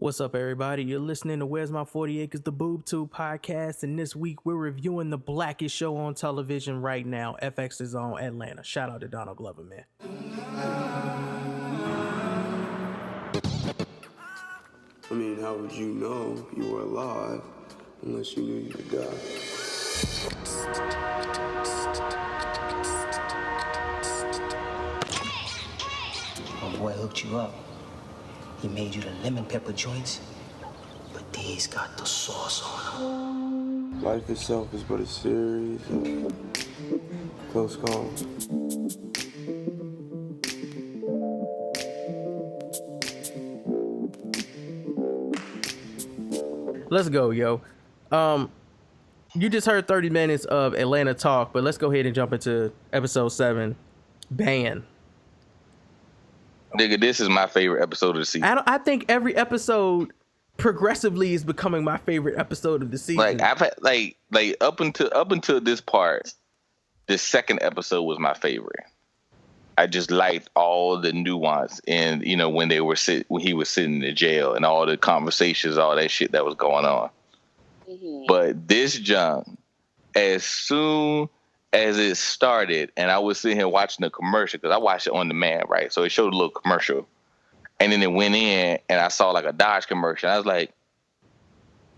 What's up, everybody? You're listening to Where's My 40 Acres, the Boob Tube podcast, and this week we're reviewing the blackest show on television right now. FX is on Atlanta. Shout out to Donald Glover, man. I mean, how would you know you were alive unless you knew you would die? My boy hooked you up. He made you the lemon pepper joints, but these got the sauce on them. Life itself is but a series of close calls. Let's go, yo. You just heard 30 minutes of Atlanta talk, but let's go ahead and jump into episode 7, B.A.N. Nigga, this is my favorite episode of the season. I think every episode progressively is becoming my favorite episode of the season. Like I've had like up until this part, the second episode was my favorite. I just liked all the nuance and when he was sitting in the jail and all the conversations, all that shit that was going on. Mm-hmm. But this junk, as soon as it started, and I was sitting here watching the commercial because I watched it on demand, right? So it showed a little commercial, and then it went in, and I saw like a Dodge commercial. I was like,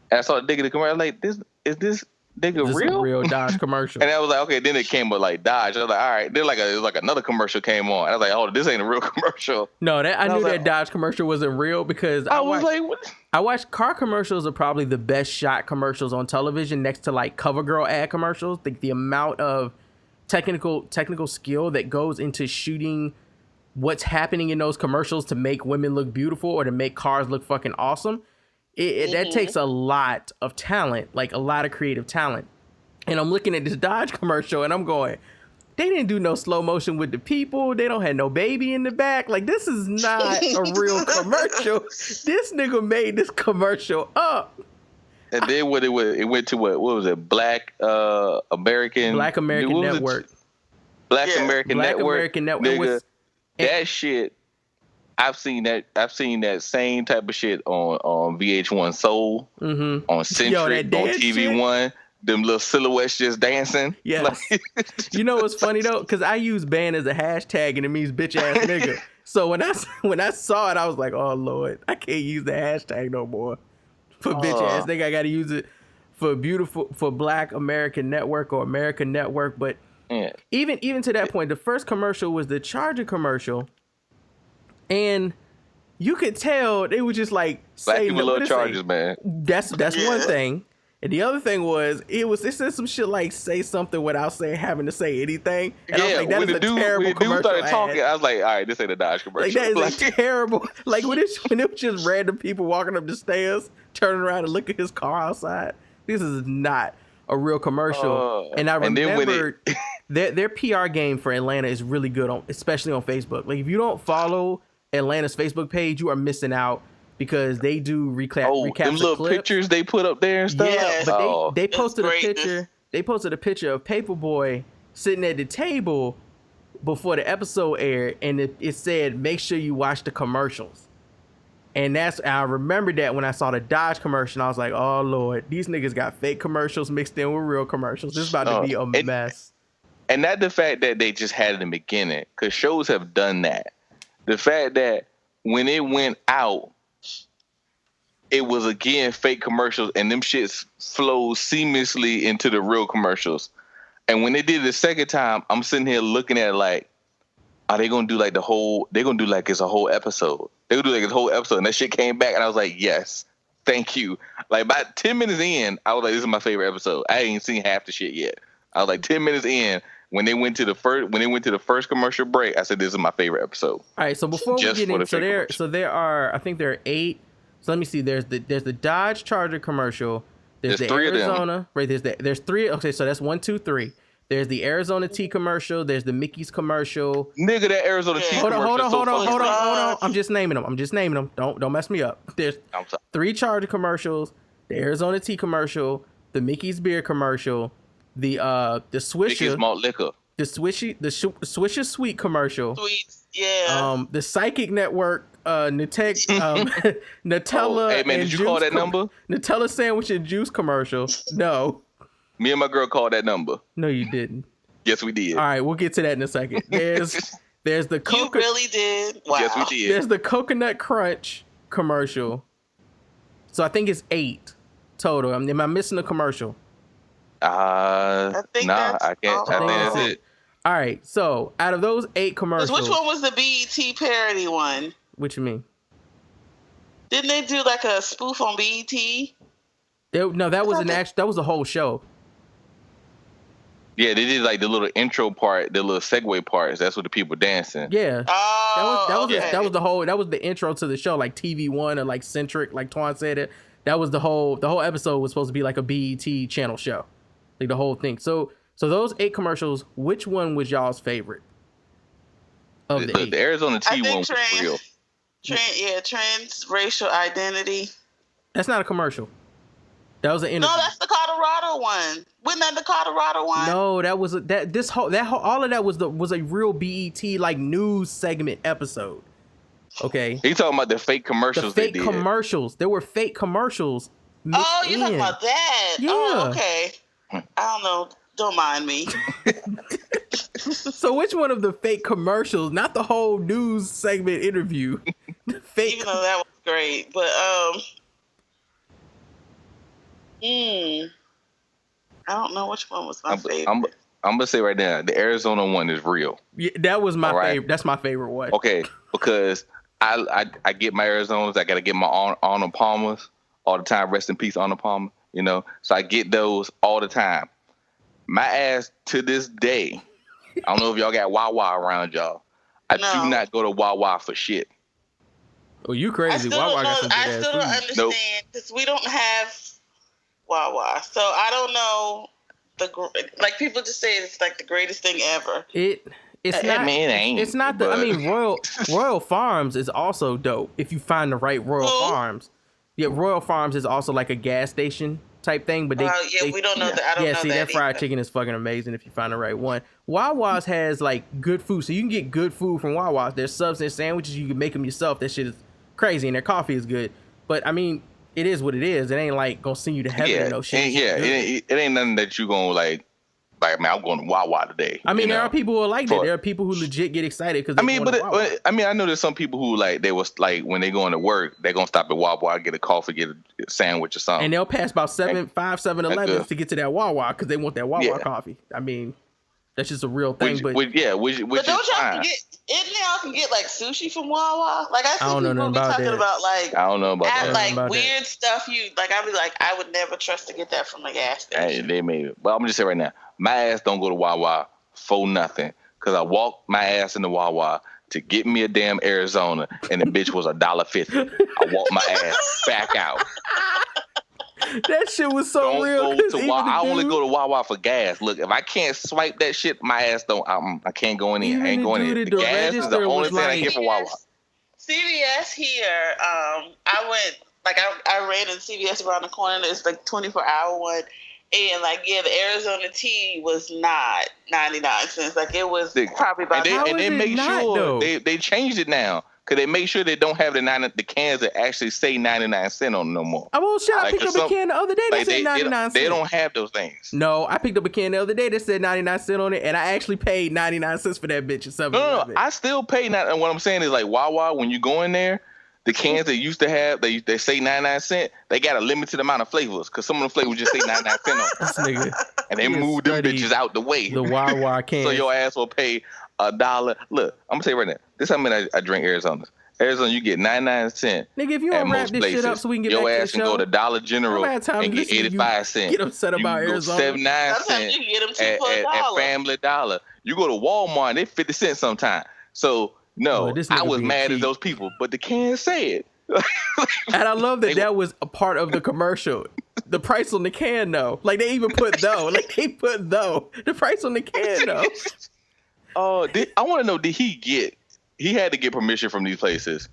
and I saw the nigga in the commercial. I was like, is this nigga this real? A real Dodge commercial. And I was like, okay. Then it came with like Dodge. I was like, all right. Then it was like another commercial came on. I was like, oh, this ain't a real commercial. No, I knew that Dodge commercial wasn't real because I watched car commercials are probably the best shot commercials on television next to like CoverGirl ad commercials. The amount of technical skill that goes into shooting what's happening in those commercials to make women look beautiful or to make cars look fucking awesome. That takes a lot of talent, like a lot of creative talent. And I'm looking at this Dodge commercial and I'm going, they didn't do no slow motion with the people. They don't have no baby in the back. Like, this is not a real commercial. This nigga made this commercial up. And then it went to what was it? Black American Network. Black American Network. Nigga, that shit. I've seen that same type of shit on VH1 Soul, on Centric, on TV1. Them little silhouettes just dancing. Yeah. Like, you know what's funny though? Because I use "ban" as a hashtag and it means bitch ass nigga. So when I saw it, I was like, oh Lord, I can't use the hashtag no more for bitch ass nigga. I got to use it for Black American Network or American Network. But even to that point, the first commercial was the Charger commercial. And you could tell they were just like Black people love Chargers, man. That's one thing. And the other thing was it said some shit like say something without having to say anything. And I was like, that is a terrible commercial. When the dude started talking, I was like, all right, this ain't a Dodge commercial. Like, that is a terrible. Like when it was just random people walking up the stairs, turning around and looking at his car outside. This is not a real commercial. And I remember their PR game for Atlanta is really good especially on Facebook. Like if you don't follow Atlanta's Facebook page, you are missing out because they do recap them little clips. Pictures they put up there and stuff. Yeah, but they posted a picture. They posted a picture of Paperboy sitting at the table before the episode aired, and it said, "Make sure you watch the commercials." And I remember that when I saw the Dodge commercial, I was like, "Oh Lord, these niggas got fake commercials mixed in with real commercials. This is about to be a mess." And not the fact that they just had it in the beginning, because shows have done that. The fact that when it went out, it was again fake commercials, and them shits flowed seamlessly into the real commercials. And when they did it the second time, I'm sitting here looking at it like, are they gonna do like they're gonna do like it's a whole episode. They're gonna do like it's a whole episode. And that shit came back and I was like, yes, thank you. Like about 10 minutes in, I was like, this is my favorite episode. I ain't seen half the shit yet. I was like 10 minutes in. When they went to the first commercial break, I said, "This is my favorite episode." All right, so before we get into there are, I think there are 8. So let me see. There's the Dodge Charger commercial. There's the 3 Arizona. of them. Right. There's 3. Okay, so that's 1, 2, 3. There's the Arizona Tea commercial. There's the Mickey's commercial. Nigga, that Arizona Tea commercial. Hold on. I'm just naming them. Don't mess me up. There's 3 Charger commercials. The Arizona Tea commercial. The Mickey's beer commercial. The Swisher malt liquor, the Swisher Sweet commercial, Sweets, yeah. The Psychic Network Nutella. Hey man, did you call that number? Nutella sandwich and juice commercial. No. Me and my girl called that number. No, you didn't. Yes, we did. All right, we'll get to that in a second. There's the You really did? Wow. Yes, we did. There's the Coconut Crunch commercial. So I think it's 8 total. Am I missing a commercial? I think I can't. I think that's it. All right. So out of those 8 commercials, which one was the BET parody one? What you mean? Didn't they do like a spoof on BET? No, that was that was the whole show. Yeah, they did like the little intro part, the little segue parts. That's what the people dancing. Yeah. Oh, that was the intro to the show, like TV1 or like Centric, like Twan said it. That was the whole episode was supposed to be like a BET channel show. Like the whole thing. So those 8 commercials, which one was y'all's favorite? Of the 8? The Arizona T one was real. Transracial identity. That's not a commercial. That was an interview. No, that's the Colorado one. Wasn't that the Colorado one? No, that was all of that was a real BET like news segment episode. Okay. He talking about the fake commercials. The fake commercials. There were fake commercials. Oh, you're talking about that? Yeah. Oh, okay. I don't know. Don't mind me. So which one of the fake commercials, not the whole news segment interview? Fake. Even though that was great, but I don't know which one was my favorite. I'm gonna say right now, the Arizona one is real. Yeah, that was my favorite. That's my favorite one. Okay, because I get my Arizonas. I gotta get my Arnold Palmers all the time. Rest in peace, Arnold Palmer. You know, so I get those all the time. My ass to this day, I don't know if y'all got Wawa around y'all. I do not go to Wawa for shit. Oh, you crazy? I still don't understand because we don't have Wawa, so I don't know. Like people just say it's like the greatest thing ever. It's not. I mean, it ain't. It's not the. I mean, Royal Farms is also dope if you find the right Royal Farms. Yeah, Royal Farms is also like a gas station type thing, but we don't know that. I don't know that. Yeah, that fried either. chicken is fucking amazing if you find the right one. Wawa's has like good food, so you can get good food from Wawa's. There's subs and sandwiches, you can make them yourself. That shit is crazy, and their coffee is good. But I mean, it is what it is. It ain't like gonna send you to heaven or no shit. It ain't nothing that you gonna like. Like, man, I'm going to Wawa today. I mean, there are people who are like that. There are people who legit get excited because. I know there's some people who like they was like when they going to work, they're gonna stop at Wawa, get a coffee, get a sandwich or something, and they'll pass about 7-Elevens to get to that Wawa because they want that Wawa coffee. I mean, that's just a real thing. But don't y'all can get like sushi from Wawa? Like I see people be talking about like I don't know about that. Like weird stuff. I'd be like, I would never trust to get that from the gas station. Hey, they may, but I'm gonna just say right now. My ass don't go to Wawa for nothing because I walked my ass into Wawa to get me a damn Arizona and the bitch was $1.50. I walked my ass back out. That shit was so real. I only go to Wawa for gas. Look, if I can't swipe that shit, my ass don't. I can't go in there. I ain't going in. The gas is the only thing I get from Wawa. CVS here. I went I ran in CVS around the corner. It's like 24-hour one. And the Arizona tea was not 99 cents. Like it was probably about. And they make sure they changed it now because they make sure they don't have the cans that actually say 99 cents on them no more. I picked up a can the other day that said 99 cents. They don't have those things. No, I picked up a can the other day that said 99 cents on it, and I actually paid 99 cents for that bitch at 7-Eleven. No, I still pay. And what I'm saying is like Wawa, when you go in there. The cans they used to have, they say 99 cents. They got a limited amount of flavors because some of the flavors just say 99 cents on them. And they moved them bitches out the way. The Wawa cans. So your ass will pay $1. Look, I'm gonna tell you right now. This is how many I drink Arizona. Arizona, you get 99 cents. Nigga, if you don't wrap this shit up so we can get back to the show. Your ass can go to Dollar General and get 85 cents. Get upset about Arizona. 79 cents you get them at Family Dollar. You go to Walmart, they 50 cents sometimes. So. No, I was mad at those people, but the can say it. And I love that was a part of the commercial. The price on the can, though. Like, they even put though. Like, they put though. The price on the can, though. I want to know, he had to get permission from these places.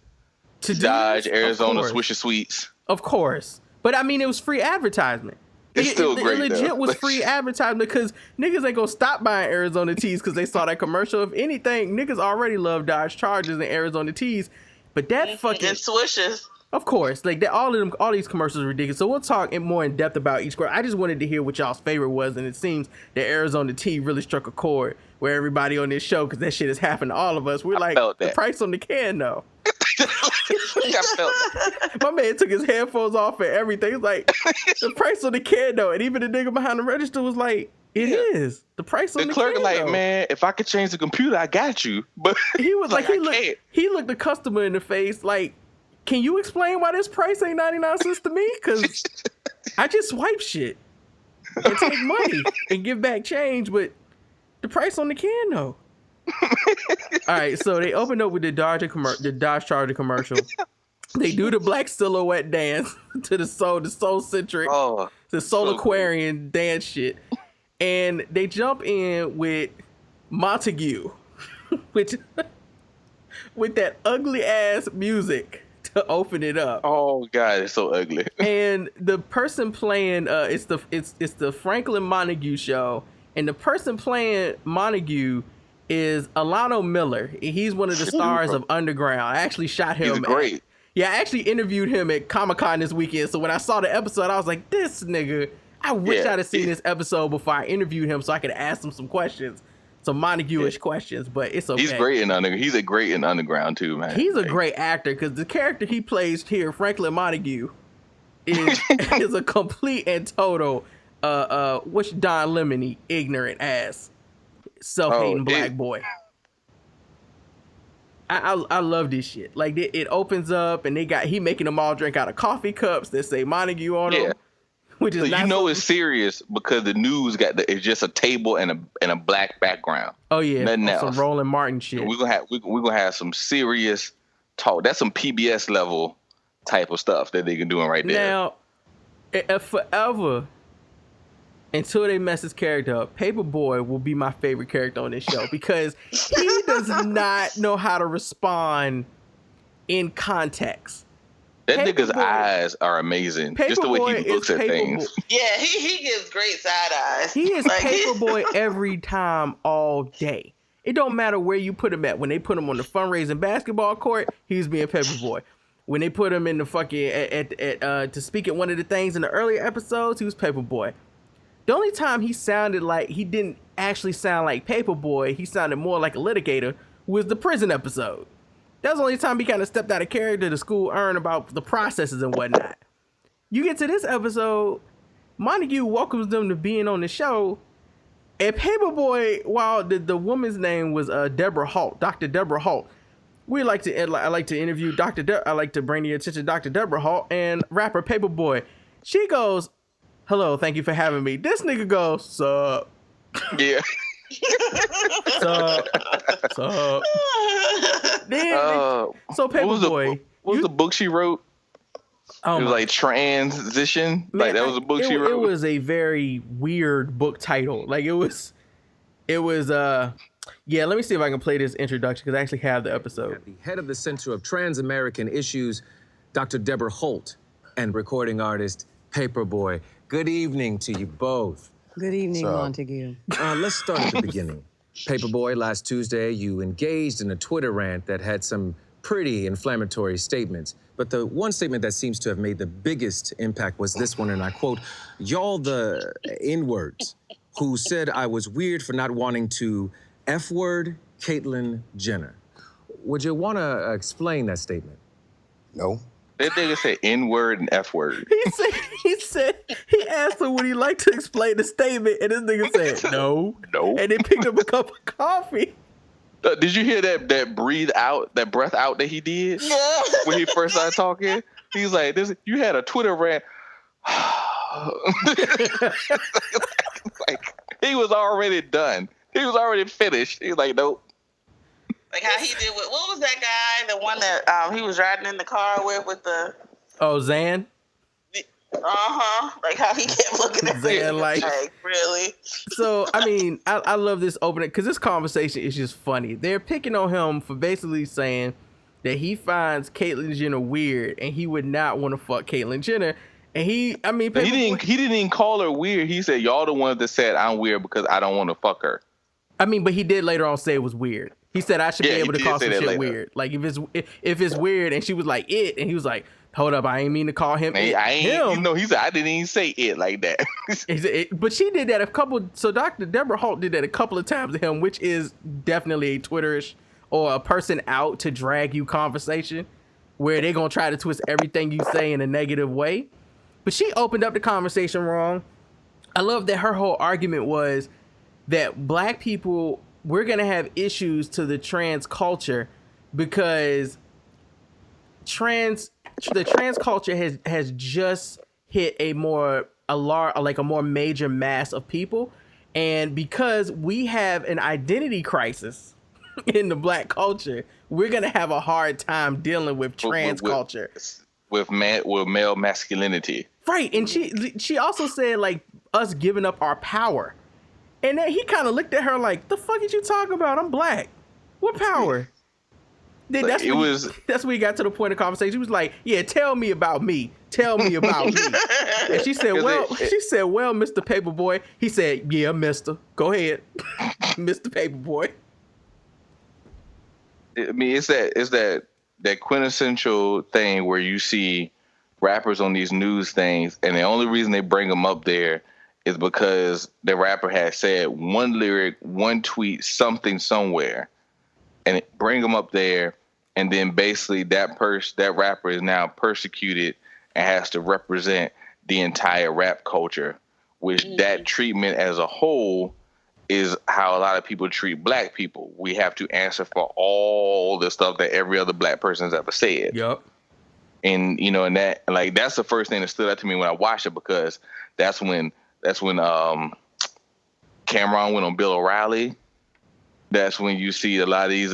To Dodge, Arizona, Swisher Sweets. Of course. But, I mean, it was free advertisement. It's still great, It legit was free advertisement because niggas ain't gonna stop buying Arizona teas because they saw that commercial. If anything, niggas already love Dodge Chargers and Arizona teas. But that fucking and Swishers. Of course, like all these commercials are ridiculous. So we'll talk more in depth about each commercial. I just wanted to hear what y'all's favorite was, and it seems that Arizona Tea really struck a chord where everybody on this show, because that shit has happened to all of us. We're like, the price on the can, though. I felt that. My man took his headphones off and everything. It's like, the price on the can, though. And even the nigga behind the register was like, it is. The price on the can, clerk like, though. man, if I could change the computer, I got you. But he was like, he looked the customer in the face like, can you explain why this price ain't 99 cents to me? Because I just swipe shit and take money and give back change, but the price on the can, though. All right, so they opened up with the Dodge Charger commercial. They do the black silhouette dance to the soul-centric, the soul Aquarian dance shit. And they jump in with Montague, with that ugly ass music to open it up. Oh God, it's so ugly. And the person playing it's the Franklin Montague show, and the person playing Montague is Alano Miller. He's one of the stars of Underground. I actually shot him. He's great. I actually interviewed him at Comic-Con this weekend. So when I saw the episode, I was like, this nigga, I wish I'd have seen this episode before I interviewed him so I could ask him some questions. Some Montague-ish questions, but it's okay. He's great in Underground. He's great in Underground too, man. He's a great actor because the character he plays here, Franklin Montague, is a complete and total what's Don Lemony ignorant ass self-hating black boy. I love this shit. Like it opens up and he making them all drink out of coffee cups that say Montague on them. Which is it's serious because the news it's just a table and a black background. Oh yeah, nothing else. Some Roland Martin shit. We're gonna have some serious talk. That's some PBS level type of stuff that they can do right there. Now, forever until they mess his character up, Paperboy will be my favorite character on this show because he does not know how to respond in context. That nigga's eyes are amazing. Just the way he looks at things. Yeah, he gives great side eyes. He is Paperboy every time, all day. It don't matter where you put him at. When they put him on the fundraising basketball court, he's being Paperboy. When they put him in the fucking to speak at one of the things in the earlier episodes, he was Paperboy. The only time he didn't actually sound like Paperboy, he sounded more like a litigator, was the prison episode. That was the only time he kind of stepped out of character to school earn about the processes and whatnot. You get to this episode, Montague welcomes them to being on the show, and Paperboy, while the woman's name was Deborah Holt, Dr. Deborah Holt, I like to interview I like to bring the attention to Dr. Deborah Holt and rapper Paperboy. She goes, hello, thank you for having me. This nigga goes, sup. Yeah. Sup. So Paperboy, what was the book she wrote? It was like Transition. Man, that was a book she wrote. It was a very weird book title. Like it was let me see if I can play this introduction because I actually have the episode. The head of the Center of Trans-American Issues, Dr. Deborah Holt, and recording artist Paperboy. Good evening to you both. Good evening, Montague. Let's start at the beginning. Paperboy, last Tuesday, you engaged in a Twitter rant that had some pretty inflammatory statements. But the one statement that seems to have made the biggest impact was this one, and I quote, y'all the N-words who said I was weird for not wanting to F-word Caitlyn Jenner. Would you want to explain that statement? No. That nigga said N-word and F-word. He asked him would he like to explain the statement, and this nigga said no. No. And they picked up a cup of coffee. Did you hear that breath out that he did? Yeah. When he first started talking? He's like, you had a Twitter rant. Like, he was already done. He was already finished. He's like, nope. Like how he did with, what was that guy? The one that he was riding in the car with the... Oh, Zan? Like how he kept looking at Zan, like really? So, I mean, I love this opening because this conversation is just funny. They're picking on him for basically saying that he finds Caitlyn Jenner weird and he would not want to fuck Caitlyn Jenner. And he didn't even call her weird. He said, y'all the ones that said I'm weird because I don't want to fuck her. I mean, but he did later on say it was weird. He said I should be able to call some shit weird. Like if it's weird, and she was like it, and he was like, hold up, I ain't mean to call him it. Him. He said I didn't even say it like that. But she did that a couple. So Dr. Deborah Holt did that a couple of times to him, which is definitely a Twitterish or a person out to drag you conversation, where they're gonna try to twist everything you say in a negative way. But she opened up the conversation wrong. I love that her whole argument was that black people, we're going to have issues to the trans culture because the trans culture has just hit a more major mass of people. And because we have an identity crisis in the black culture, we're going to have a hard time dealing with trans culture. With male masculinity. Right. And she also said, like, us giving up our power. And then he kind of looked at her like, the fuck is you talking about? I'm black. What power? Then that's when he got to the point of conversation. He was like, yeah, tell me about me. Tell me about me. And she said, well, Mr. Paperboy. He said, yeah, mister. Go ahead. Mr. Paperboy. I mean, it's that quintessential thing where you see rappers on these news things, and the only reason they bring them up there is because the rapper has said one lyric, one tweet, something somewhere, and bring them up there, and then basically that rapper is now persecuted and has to represent the entire rap culture, which that treatment as a whole is how a lot of people treat black people. We have to answer for all the stuff that every other black person's ever said. Yep. And and that's the first thing that stood out to me when I watched it, because that's when Cameron went on Bill O'Reilly. That's when you see a lot of these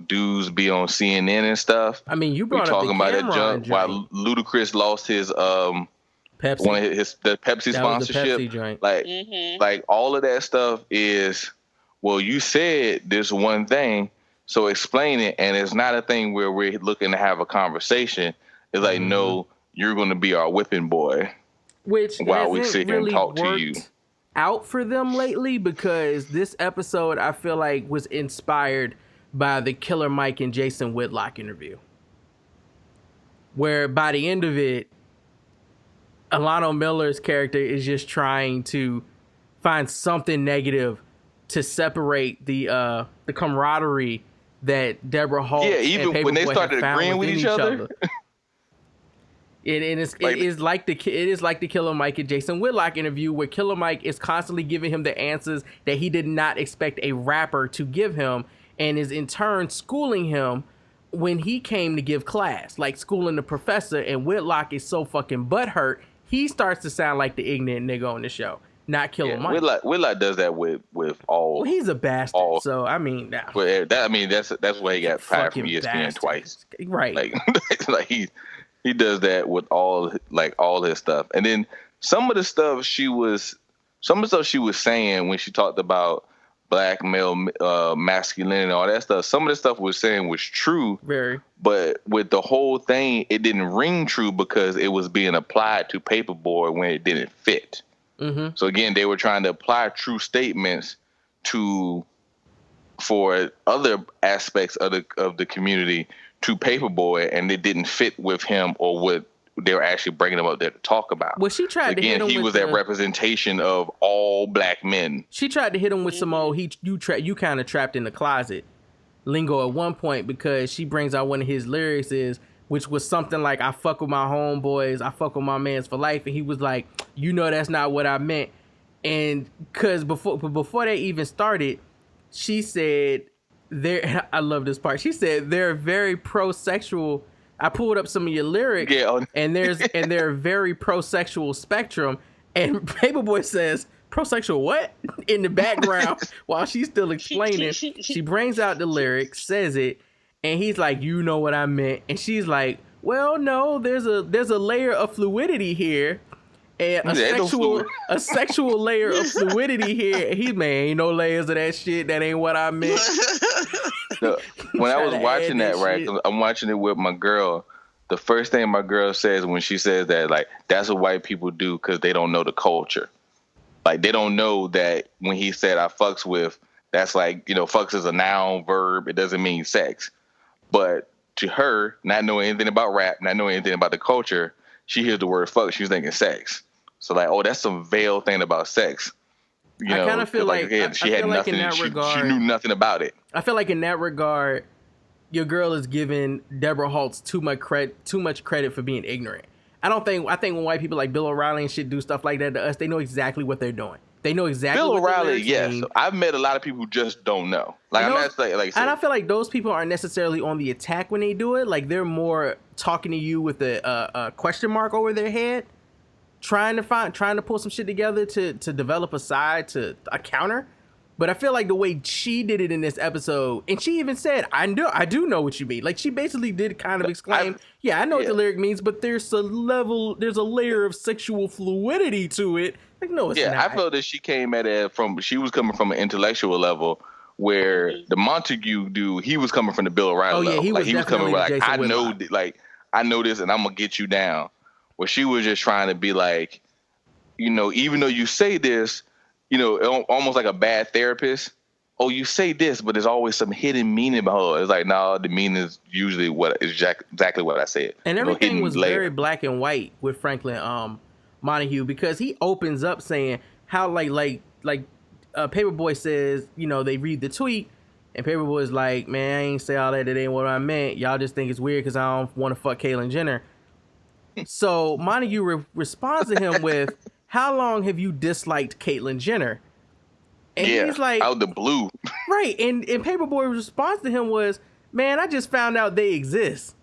dudes be on CNN and stuff. I mean, you brought up the about that junk while Ludacris lost his Pepsi. One of the Pepsi sponsorship. The Pepsi joint. Like all of that stuff is, well, you said this one thing, so explain it. And it's not a thing where we're looking to have a conversation. It's like, no, you're going to be our whipping boy. Which while we sit here and talk to you. Out for them lately, because this episode I feel like was inspired by the Killer Mike and Jason Whitlock interview, where by the end of it, Alano Miller's character is just trying to find something negative to separate the camaraderie that Deborah Holt even and when they Paperboy started agreeing with each other. It is like the Killer Mike and Jason Whitlock interview, where Killer Mike is constantly giving him the answers that he did not expect a rapper to give him, and is in turn schooling him when he came to give class, like schooling the professor. And Whitlock is so fucking butthurt, he starts to sound like the ignorant nigga on the show, not Killer Mike. Whitlock does that with all. Well, he's a bastard. So I mean, that's why he got fired from ESPN twice, right? Like he does that with all his stuff. And then some of the stuff she was saying when she talked about black male masculinity and all that stuff, some of the stuff was saying was true. Very. But with the whole thing, it didn't ring true because it was being applied to Paperboy when it didn't fit. Mm-hmm. So again, they were trying to apply true statements for other aspects of the community to Paperboy, and it didn't fit with him or what they were actually bringing him up there to talk about. Well, she tried to hit him. He was that representation of all black men. She tried to hit him with some old you kind of trapped in the closet lingo at one point, because she brings out one of his lyrics which was something like, I fuck with my homeboys, I fuck with my mans for life, and he was like, that's not what I meant. And because before they even started, she said, I love this part. She said they're very pro-sexual. I pulled up some of your lyrics, and they're very pro-sexual spectrum. And Paperboy says, pro-sexual what? In the background while she's still explaining. She brings out the lyrics, says it, and he's like, you know what I meant. And she's like, well, no, there's a layer of fluidity here. And a sexual layer of fluidity here. Ain't no layers of that shit. That ain't what I meant. When I was watching that, right, I'm watching it with my girl. The first thing my girl says when she says that, like, that's what white people do because they don't know the culture. Like, they don't know that when he said I fucks with, That's like, fucks is a noun, verb. It doesn't mean sex. But to her, not knowing anything about rap, not knowing anything about the culture, she hears the word fuck, she's thinking sex. So like, oh, that's some veiled thing about sex. I kind of feel like again, she had nothing. In that regard, she knew nothing about it. I feel like in that regard, your girl is giving Deborah Haltz too much credit for being ignorant. I think when white people like Bill O'Reilly and shit do stuff like that to us, they know exactly what they're doing. They know exactly Bill what O'Reilly, yes. Mean. I've met a lot of people who just don't know. Like, I'm not saying, like, and I feel like those people aren't necessarily on the attack when they do it. Like, they're more talking to you with a question mark over their head, trying to pull some shit together to develop a side to a counter. But I feel like the way she did it in this episode, and she even said, I do know what you mean. Like, she basically did kind of exclaim, I know what the lyric means, but there's a layer of sexual fluidity to it. Like, no, it's not. I felt that she came at it she was coming from an intellectual level, where the Montague dude, he was coming from the Bill O'Reilly level. He was coming like, I know this and I'm gonna get you down. Where she was just trying to be like, even though you say this, almost like a bad therapist. Oh, you say this, but there's always some hidden meaning behind it. It's like, no, the meaning is usually exactly what I said. And everything was very black and white with Franklin Montague, because he opens up saying how like Paperboy says, they read the tweet, and Paperboy's like, man, I ain't say all that. That ain't what I meant. Y'all just think it's weird because I don't want to fuck Caitlyn Jenner. So Montague responds to him with, how long have you disliked Caitlyn Jenner? And he's like, out the blue. Right. And Paperboy's response to him was, man, I just found out they exist.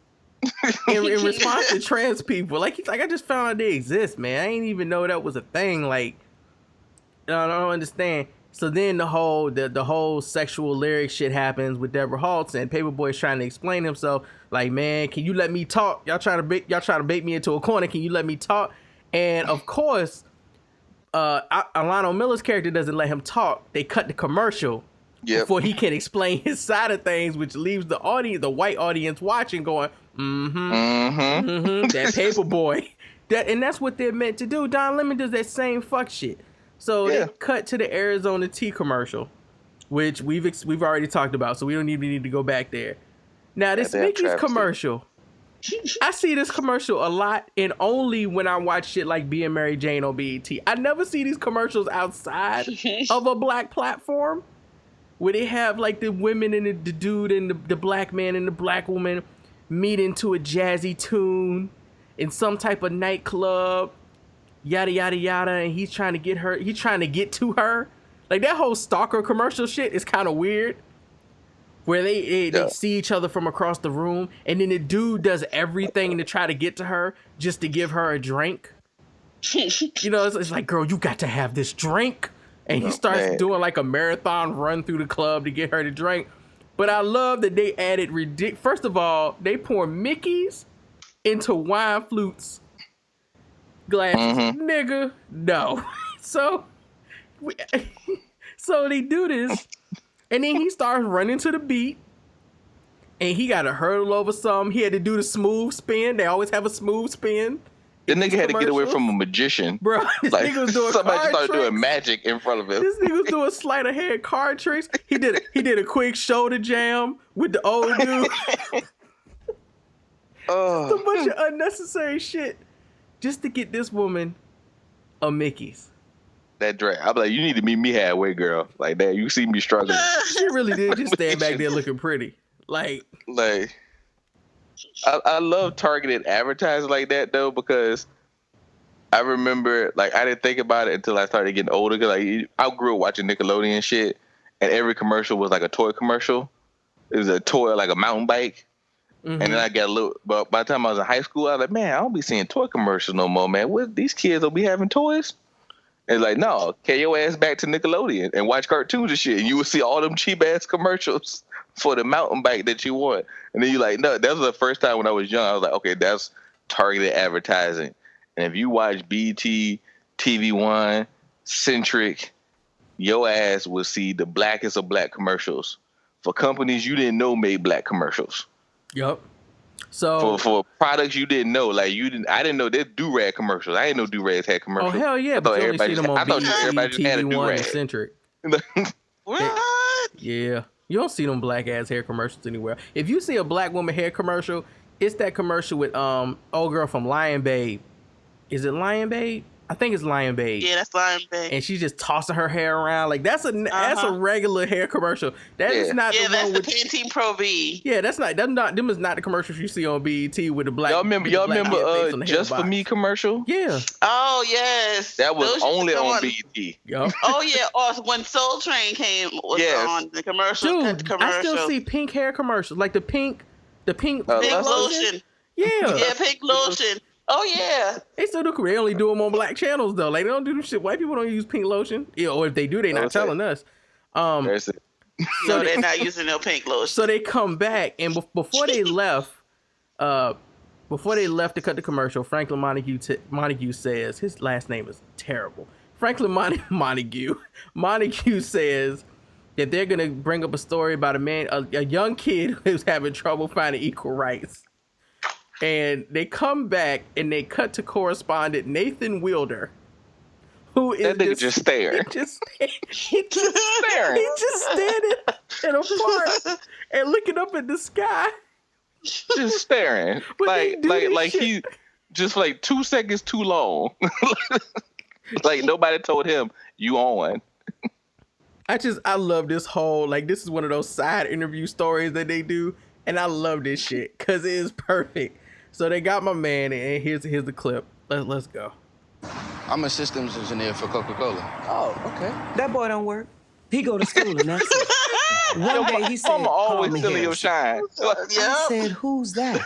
in response to trans people. Like, he's like, I just found out they exist, man. I ain't even know that was a thing. Like, I don't understand. So then the whole sexual lyric shit happens with Deborah Haltz, and Paperboy's trying to explain himself. Like, man, can you let me talk? Y'all trying to bait me into a corner. Can you let me talk? And of course, Alano Miller's character doesn't let him talk. They cut the commercial before he can explain his side of things, which leaves the white audience watching, going, that Paperboy. And that's what they're meant to do. Don Lemon does that same fuck shit. So they cut to the Arizona tea commercial, which we've already talked about, so we don't even need to go back there. Now, this Mickey's commercial, I see this commercial a lot, and only when I watch shit like Being Mary Jane on BET. I never see these commercials outside of a black platform, where they have like the women and the dude and the black man and the black woman meeting to a jazzy tune in some type of nightclub, yada yada yada, and he's trying to get to her. Like, that whole Stalker commercial shit is kind of weird, where they see each other from across the room, and then the dude does everything to try to get to her just to give her a drink. It's like, girl, you got to have this drink. And he starts doing like a marathon run through the club to get her to drink. But I love that they added First of all, they pour Mickey's into wine flutes glasses. Nigga, no. So they do this, and then he starts running to the beat, and he got to hurdle over something. He had to do the smooth spin. They always have a smooth spin. The nigga had to get away from a magician. Bro, this nigga was doing somebody card started tricks. Doing magic in front of him. This nigga was doing sleight of hand card tricks. He did a quick shoulder jam with the old dude. Just a bunch of unnecessary shit just to get this woman a Mickey's. That drag. I'm like, you need to meet me halfway, girl. Like that. You see me struggling. She really did just stand back there looking pretty. Like I love targeted advertising like that though, because I remember, like, I didn't think about it until I started getting older. Cause like, I grew up watching Nickelodeon shit, and every commercial was like a toy commercial. It was a toy, like a mountain bike. And then I got a little, but by the time I was in high school, I was like, man, I don't be seeing toy commercials no more, man. What, these kids don't be having toys? And like, no, carry your ass back to Nickelodeon and watch cartoons and shit, and you will see all them cheap ass commercials for the mountain bike that you want. And then you like, no, that was the first time when I was young. I was like, okay, that's targeted advertising. And if you watch BT, TV One, Centric, your ass will see the blackest of black commercials for companies you didn't know made black commercials. Yep. So for products you didn't know, like I didn't know there's do-rag commercials. I didn't know do-rags had commercials. Oh hell yeah! I thought everybody just had a do-rag. Centric. What? Yeah. You don't see them black ass hair commercials anywhere. If you see a black woman hair commercial, it's that commercial with old girl from Lion Babe. Is it Lion Babe? I think it's Lion Babe. Yeah, that's Lion Babe. And she's just tossing her hair around like that's a regular hair commercial. That is not the that's one the with Pantene Pro V. Yeah, them is not the commercials you see on BET with the black. Y'all remember Just For Me commercial? Yeah. Oh yes. That was only on BET. Yep. Oh yeah. Or when Soul Train came was on the commercial. Dude, I still see pink hair commercials like the pink lotion. Yeah. Yeah, pink lotion. Oh yeah, they still do. They only do them on black channels though. Like they don't do shit. White people don't use pink lotion. Yeah, or if they do, they're not telling us. So they're not using no pink lotion. So they come back, and before they left, to cut the commercial, Franklin Montague says his last name is terrible. Franklin Montague says that they're gonna bring up a story about a young kid who's having trouble finding equal rights. And they come back and they cut to correspondent Nathan Wilder, who is that nigga just staring. He just staring. He just standing in a park and looking up at the sky, just staring. like he just like 2 seconds too long. Like nobody told him you on. I love this whole this is one of those side interview stories that they do, and I love this shit because it is perfect. So they got my man, and here's the clip. Let's go. I'm a systems engineer for Coca-Cola. Oh, okay. That boy don't work. He go to school and that's it. One day he said, I'm always stealing your shine. I said, who's that?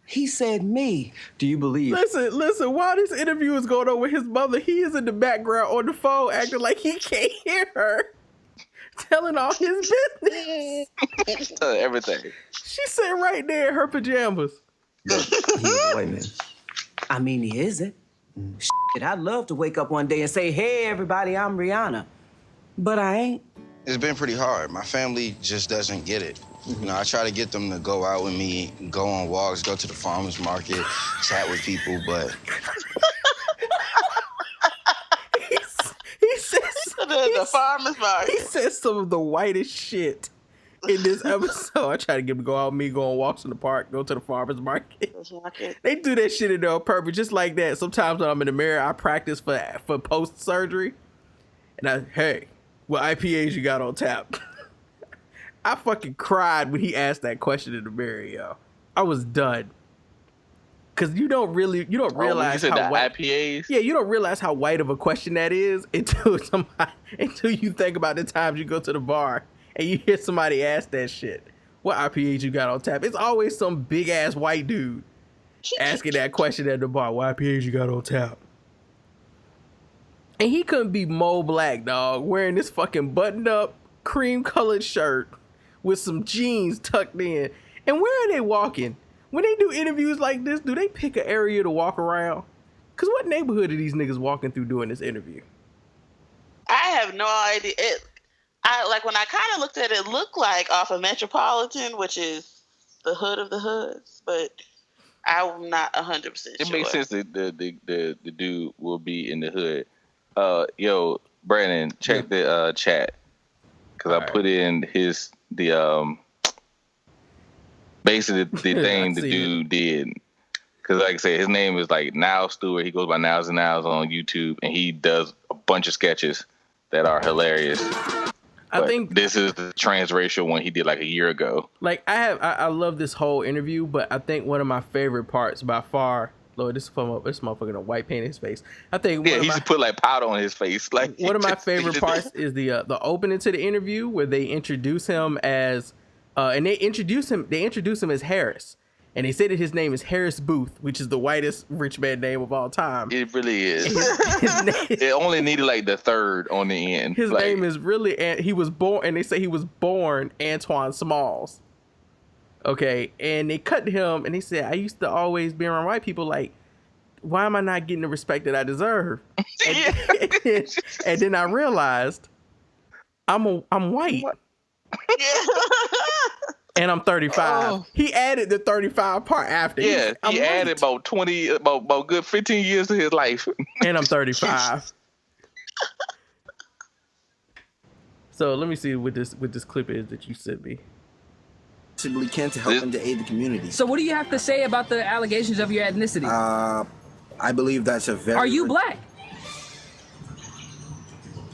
He said, me. Do you believe? Listen, while this interview is going on with his mother, he is in the background on the phone acting like he can't hear her. Telling all his business. Everything. She's sitting right there in her pajamas. Look, he's a white man. I mean, he isn't. Shit, I'd love to wake up one day and say, hey, everybody, I'm Rihanna. But I ain't. It's been pretty hard. My family just doesn't get it. You know, I try to get them to go out with me, go on walks, go to the farmer's market, chat with people, but... He says the farmer's market. He says some of the whitest shit in this episode. I try to get him to go out with me, go on walks in the park, go to the farmer's market. They do that shit in there on purpose, just like that. Sometimes when I'm in the mirror, I practice for post-surgery. And hey, what IPAs you got on tap? I fucking cried when he asked that question in the mirror, yo. I was done. Cause you don't realize how white IPAs. Yeah, you don't realize how white of a question that is until you think about the times you go to the bar and you hear somebody ask that shit. What IPAs you got on tap? It's always some big ass white dude asking that question at the bar. What IPAs you got on tap? And he couldn't be more black, dog, wearing this fucking buttoned up cream colored shirt with some jeans tucked in. And where are they walking? When they do interviews like this, do they pick an area to walk around? Because what neighborhood are these niggas walking through doing this interview? I have no idea. When I kind of looked at it, looked like off of Metropolitan, which is the hood of the hoods, but I'm not 100% sure. It makes sense that the dude will be in the hood. Yo, Brandon, check the chat. Because I put in basically the thing the dude did. Because like I said, his name is like Now Stewart. He goes by Nows and Nows on YouTube, and he does a bunch of sketches that are hilarious. I think this is the transracial one he did like a year ago. Like I love this whole interview, but I think one of my favorite parts by far, Lord, this motherfucker a white paint in his face. I think he just put like powder on his face. Like one of my favorite parts is the opening to the interview where they introduce him as they introduce him as Harris. And they say that his name is Harris Booth, which is the whitest rich man name of all time. It really is. It only needed like the third on the end. His name is really, he was born, and they say he was born Antoine Smalls. Okay, and they cut to him, and they said, I used to always be around white people, like, why am I not getting the respect that I deserve? And then I realized, I'm white. And I'm 35. Oh. He added the 35 part after. Yeah, he added about good 15 years of his life. And I'm 35. So let me see what this clip is that you sent me. Possibly can to help and to aid the community. So what do you have to say about the allegations of your ethnicity? I believe that's a very... Are you black?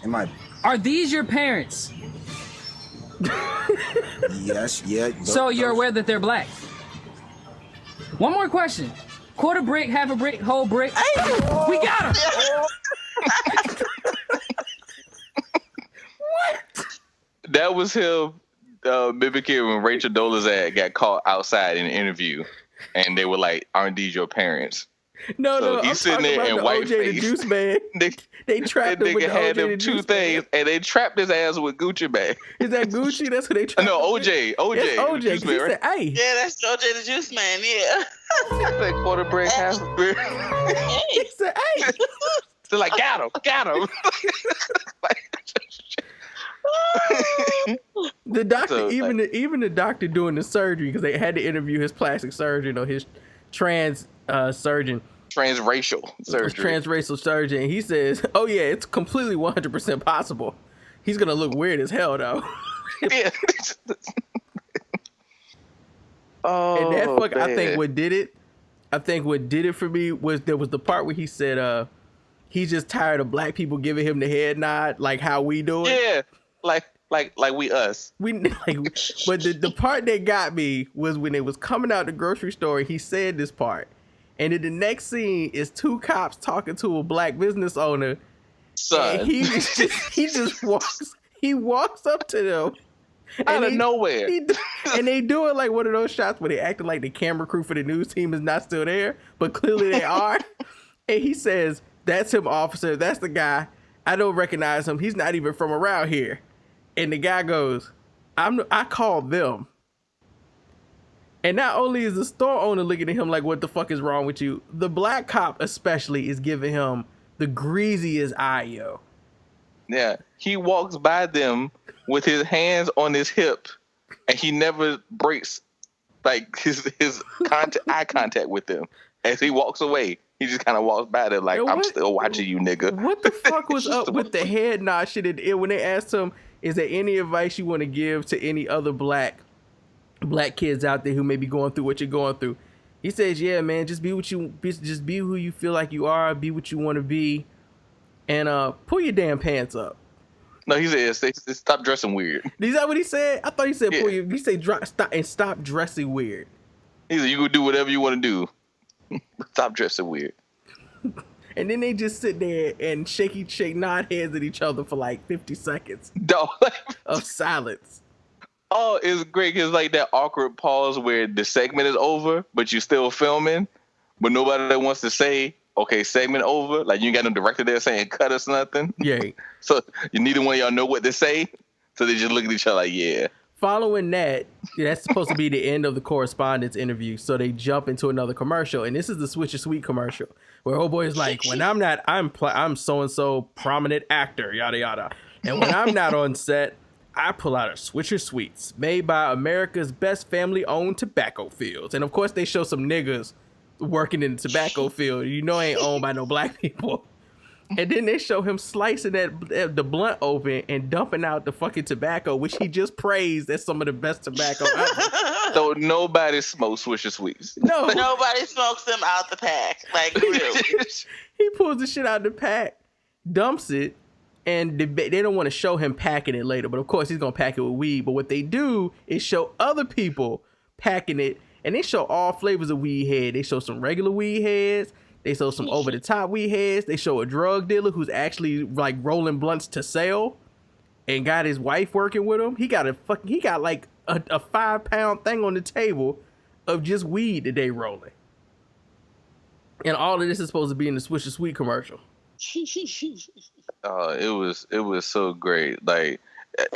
Am I... Are these your parents? Yes, yeah. So you're aware that they're black? One more question. Quarter brick, half a brick, whole brick. Hey, we got him! What? That was him mimicking when Rachel Dolezal got caught outside in an interview, and they were like, "Aren't these your parents?" No, he's sitting there in white face. The Juice Man. They trapped him with the had OJ them the two Juice things, and they trapped his ass with Gucci Man. Is that Gucci? That's what they trapped. No, OJ. It's OJ. Juice Man, right? Said, hey. Yeah, that's OJ the Juice Man. Yeah. Like quarter brick, half a brick. He said, hey. They're like, got him. The doctor, even the doctor doing the surgery, because they had to interview his plastic surgeon or his trans surgeon. Transracial surgery. Transracial surgeon. And he says, oh yeah, it's completely 100% possible. He's going to look weird as hell though. Yeah. And that fuck, man. I think what did it for me was there was the part where he said, he's just tired of black people giving him the head nod, like how we do it. Yeah. Like we us. But the part that got me was when it was coming out the grocery store, he said this part. And in the next scene is two cops talking to a black business owner. Son. And he just walks up to them. Out of nowhere. And they do it like one of those shots where they acting like the camera crew for the news team is not still there, but clearly they are. And he says, that's him, officer. That's the guy. I don't recognize him. He's not even from around here. And the guy goes, I called them. And not only is the store owner looking at him like, what the fuck is wrong with you? The black cop especially is giving him the greasiest eye, yo. Yeah. He walks by them with his hands on his hip, and he never breaks like his eye contact with them. As he walks away, he just kind of walks by them like, I'm still watching you, nigga. What the fuck was up with the head nod shit? When they asked him, is there any advice you want to give to any other black kids out there who may be going through what you're going through? He says, yeah, man, just be who you feel like you are, be what you want to be, and pull your damn pants up. No, he said, stop dressing weird. Is that what he said? I thought he said, he said, stop dressing weird. He said, you can do whatever you want to do. Stop dressing weird. And then they just sit there and nod heads at each other for like 50 seconds of silence. Oh, it's great. It's like that awkward pause where the segment is over, but you're still filming, but nobody that wants to say, okay, segment over. Like you ain't got no director there saying cut us nothing. Yeah. So neither one of y'all know what to say. So they just look at each other like, yeah. Following that, that's supposed to be the end of the correspondence interview. So they jump into another commercial, and this is the Swisher Sweets commercial, where old boy is like, "When I'm not, I'm so and so prominent actor, yada yada, and when I'm not on set, I pull out a Swisher Sweets made by America's best family-owned tobacco fields." And of course, they show some niggas working in the tobacco field. You know, ain't owned by no black people. And then they show him slicing the blunt open and dumping out the fucking tobacco, which he just praised as some of the best tobacco ever. So nobody smokes Swisher Sweets. No. Nobody smokes them out the pack. Like, really. He pulls the shit out of the pack, dumps it, and they don't want to show him packing it later. But of course, he's going to pack it with weed. But what they do is show other people packing it, and they show all flavors of weed head. They show some regular weed heads. They show some over-the-top weed heads. They show a drug dealer who's actually like rolling blunts to sell, and got his wife working with him. He got like a 5-pound thing on the table of just weed that they rolling. And all of this is supposed to be in the Swisher Sweet commercial. It was so great. Like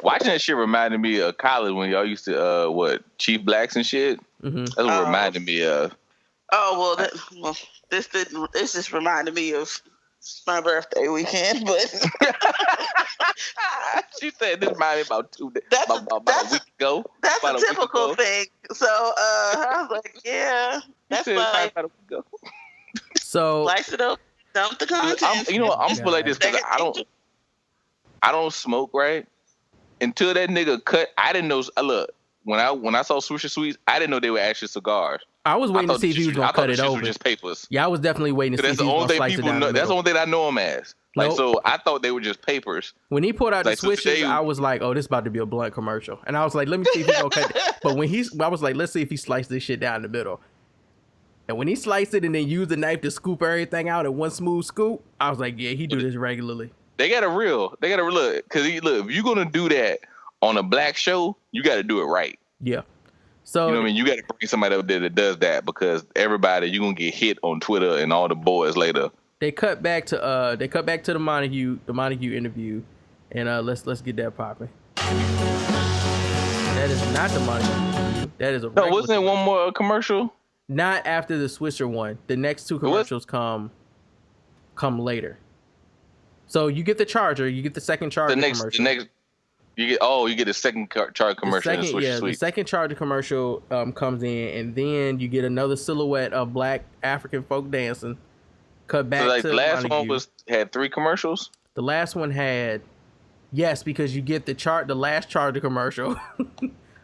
watching that shit reminded me of college when y'all used to Chief Blacks and shit. Mm-hmm. That's what it reminded me of. Oh well, this just reminded me of my birthday weekend, but she said this reminded me about a week ago. That's a typical thing. So I was like, yeah, that's fine. About a week ago. So slice it up, dump the content. I'm gonna put like this because I don't smoke, right? until that nigga cut, I didn't know. Look, when I saw Swisher Sweets, I didn't know they were actually cigars. I was waiting to see if he was gonna cut it over. Were just papers. Yeah, I was definitely waiting to see if he was gonna slice it down the middle. That's the only thing I know him as. Like, so I thought they were just papers. When he pulled out the Swishers, I was like, oh, this is about to be a blunt commercial. And I was like, let me see if he's gonna cut it. But I was like, let's see if he sliced this shit down the middle. And when he sliced it and then used the knife to scoop everything out in one smooth scoop, I was like, yeah, he do this regularly. They got to look, because look, if you're gonna do that on a black show, you got to do it right. Yeah. So, you know what I mean? You got to bring somebody up there that does that, because everybody, you're going to get hit on Twitter and all the boys later. They cut back to the Montague interview, and let's get that popping. That is not the Montague interview. That is a regular. No, wasn't there one more commercial? Not after the Swisher one. The next two commercials come later. So you get the Charger, you get the second Charger commercial. You get the second Charger commercial. The second Charger commercial comes in, and then you get another silhouette of black African folk dancing. Cut back. So like to the last Montague. One had 3 commercials. The last one had, yes, because you get the last Charger commercial,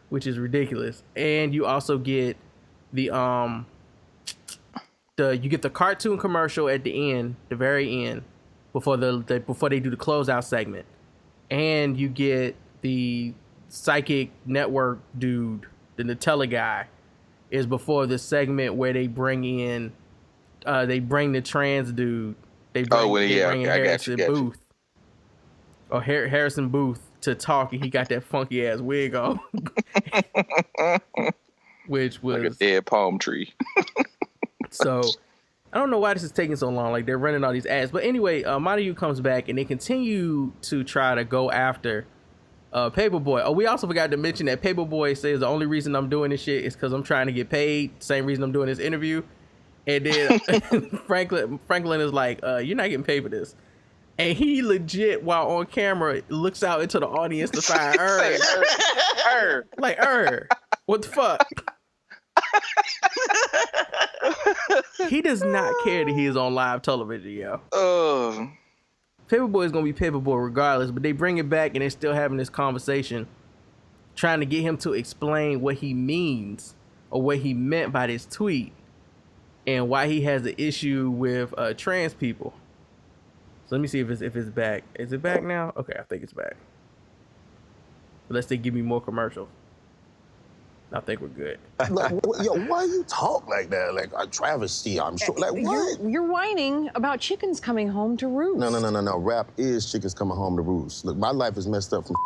which is ridiculous, and you also get the cartoon commercial at the end, the very end, before they do the closeout segment. And you get the psychic network dude, the Nutella guy, is before the segment where they bring the trans dude. They bring in Harrison Booth. Or Harrison Booth to talk, and he got that funky ass wig on. Which was like a dead palm tree. So I don't know why this is taking so long. Like, they're running all these ads. But anyway, Montague comes back, and they continue to try to go after Paperboy. Oh, we also forgot to mention that Paperboy says the only reason I'm doing this shit is because I'm trying to get paid. Same reason I'm doing this interview. And then Franklin is like, you're not getting paid for this. And he legit, while on camera, looks out into the audience to find Like, what the fuck? He does not care that he is on live television, yo. Paperboy is gonna be Paperboy regardless, but they bring it back and they're still having this conversation, trying to get him to explain what he means or what he meant by this tweet and why he has an issue with trans people. So let me see if it's back. Is it back now? Okay, I think it's back. Unless they give me more commercials. I think we're good. Like, yo, why you talk like that? Like a travesty, I'm sure. Like, what? You're whining about chickens coming home to roost. No. Rap is chickens coming home to roost. Look, my life is messed up from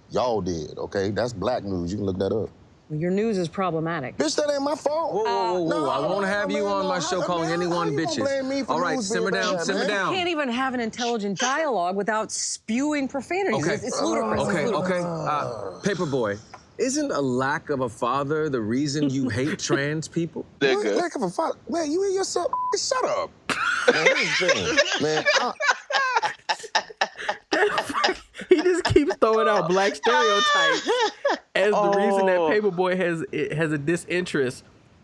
y'all did, okay? That's black news. You can look that up. Well, your news is problematic. Bitch, that ain't my fault. Whoa. No, I won't have you on my show calling anyone bitches. All right, simmer down. You can't even have an intelligent dialogue without spewing profanities. Okay. It's ludicrous. Okay. Paperboy. Isn't a lack of a father the reason you hate trans people? Lack of a father? Man, you hear yourself? Shut up. Man, here's the thing. Man, he just keeps throwing out black stereotypes as the reason that Paperboy has a disinterest